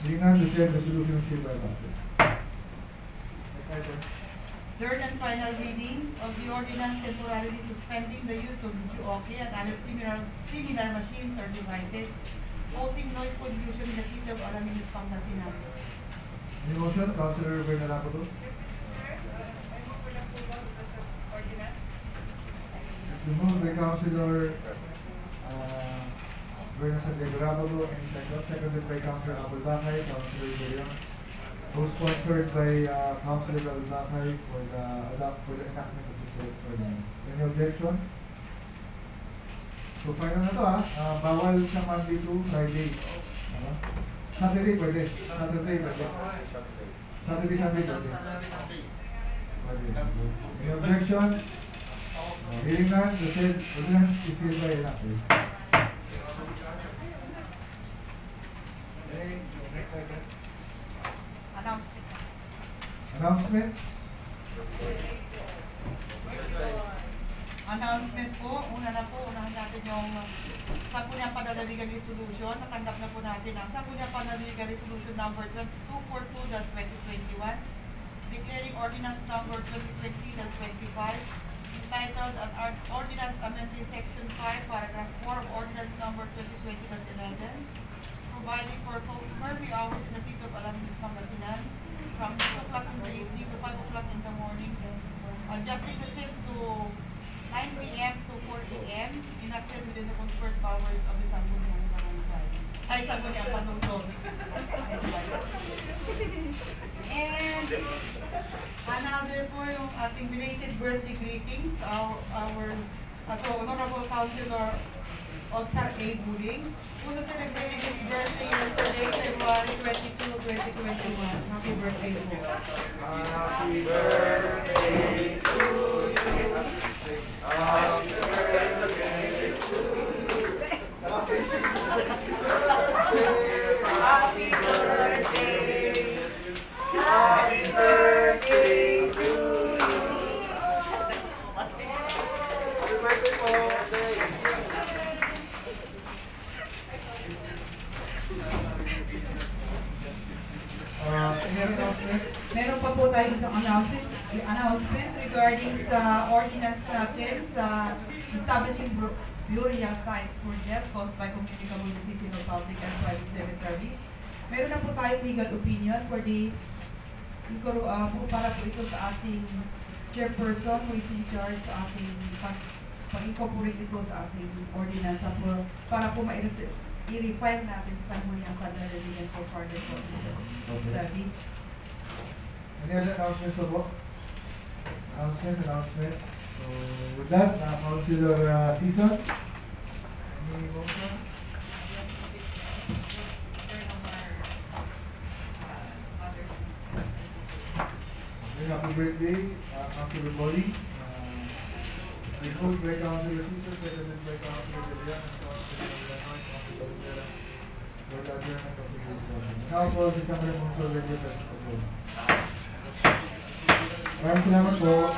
Hearing none, the said resolution is hereby adopted. Next item. Third and final reading of the ordinance temporarily suspending the use of Juoki and other similar machines or devices causing noise pollution in the City of Alaminos, Pangasinan. Any motion? Councilor Berna Lapato. It's been moved by Councilor Berna Santiago Rabago, and seconded by Councilor Abulbacay, Councilor William. Co-sponsored by Councilor Abulbacay for the enactment of the said ordinance. Any objection? So final na to bawal siya Monday to Friday. Saturday pwede. Saturday pwede. Saturday pwede. Any objection? Hearing none, the said ordinance is hereby enacted. Announcement. Announcements? Announcement po, unahin natin yung Sangguniang Panlalawigan Resolution. Natanggap na po natin ang Sangguniang Panlalawigan Resolution number 2242-2021, declaring ordinance number 2020-25, entitled an ordinance amending section 5, paragraph 4 of ordinance number 2020-11, providing for curfew hours in the city of Alaminos, Pangasinan, from 2 o'clock in the evening to 5 o'clock in the morning, adjusting the same to 9 p.m. to 4 p.m. enacted within the conferred powers of the Sangguniang Panlalawigan. Sangguniang Panlalawigan. And another po yung ating belated birthday greetings to our Honorable Councilor Oscar A. Buling, who celebrated his birthday yesterday, February 22, 2021. Happy birthday po. Happy birthday to you. Happy birthday to you. Happy birthday. Happy birthday to you. Happy birthday po. Any announcements? Meron pa po tayo isang announcement regarding sa ordinance natin sa establishing burial sites for death caused by communicable disease in our public and private cemeteries. Meron na po tayong legal opinion for the para po ito sa ating chairperson who is in charge sa ating pag-incorporate ito sa ating ordinance para po i-refile natin sa Sangguniang Panlalawigan for further studies. Any other announcements po? Announcement. So, with that, Councilor Season. Any motion? Okay, happy birthday, Councilor Bolly. Removed by Councilor Season, seconded by Councilor Delian, and Councilor Delian, Councilor Delian, for the adjournment of the case. Now po, isang removal regular. Maraming salamat po.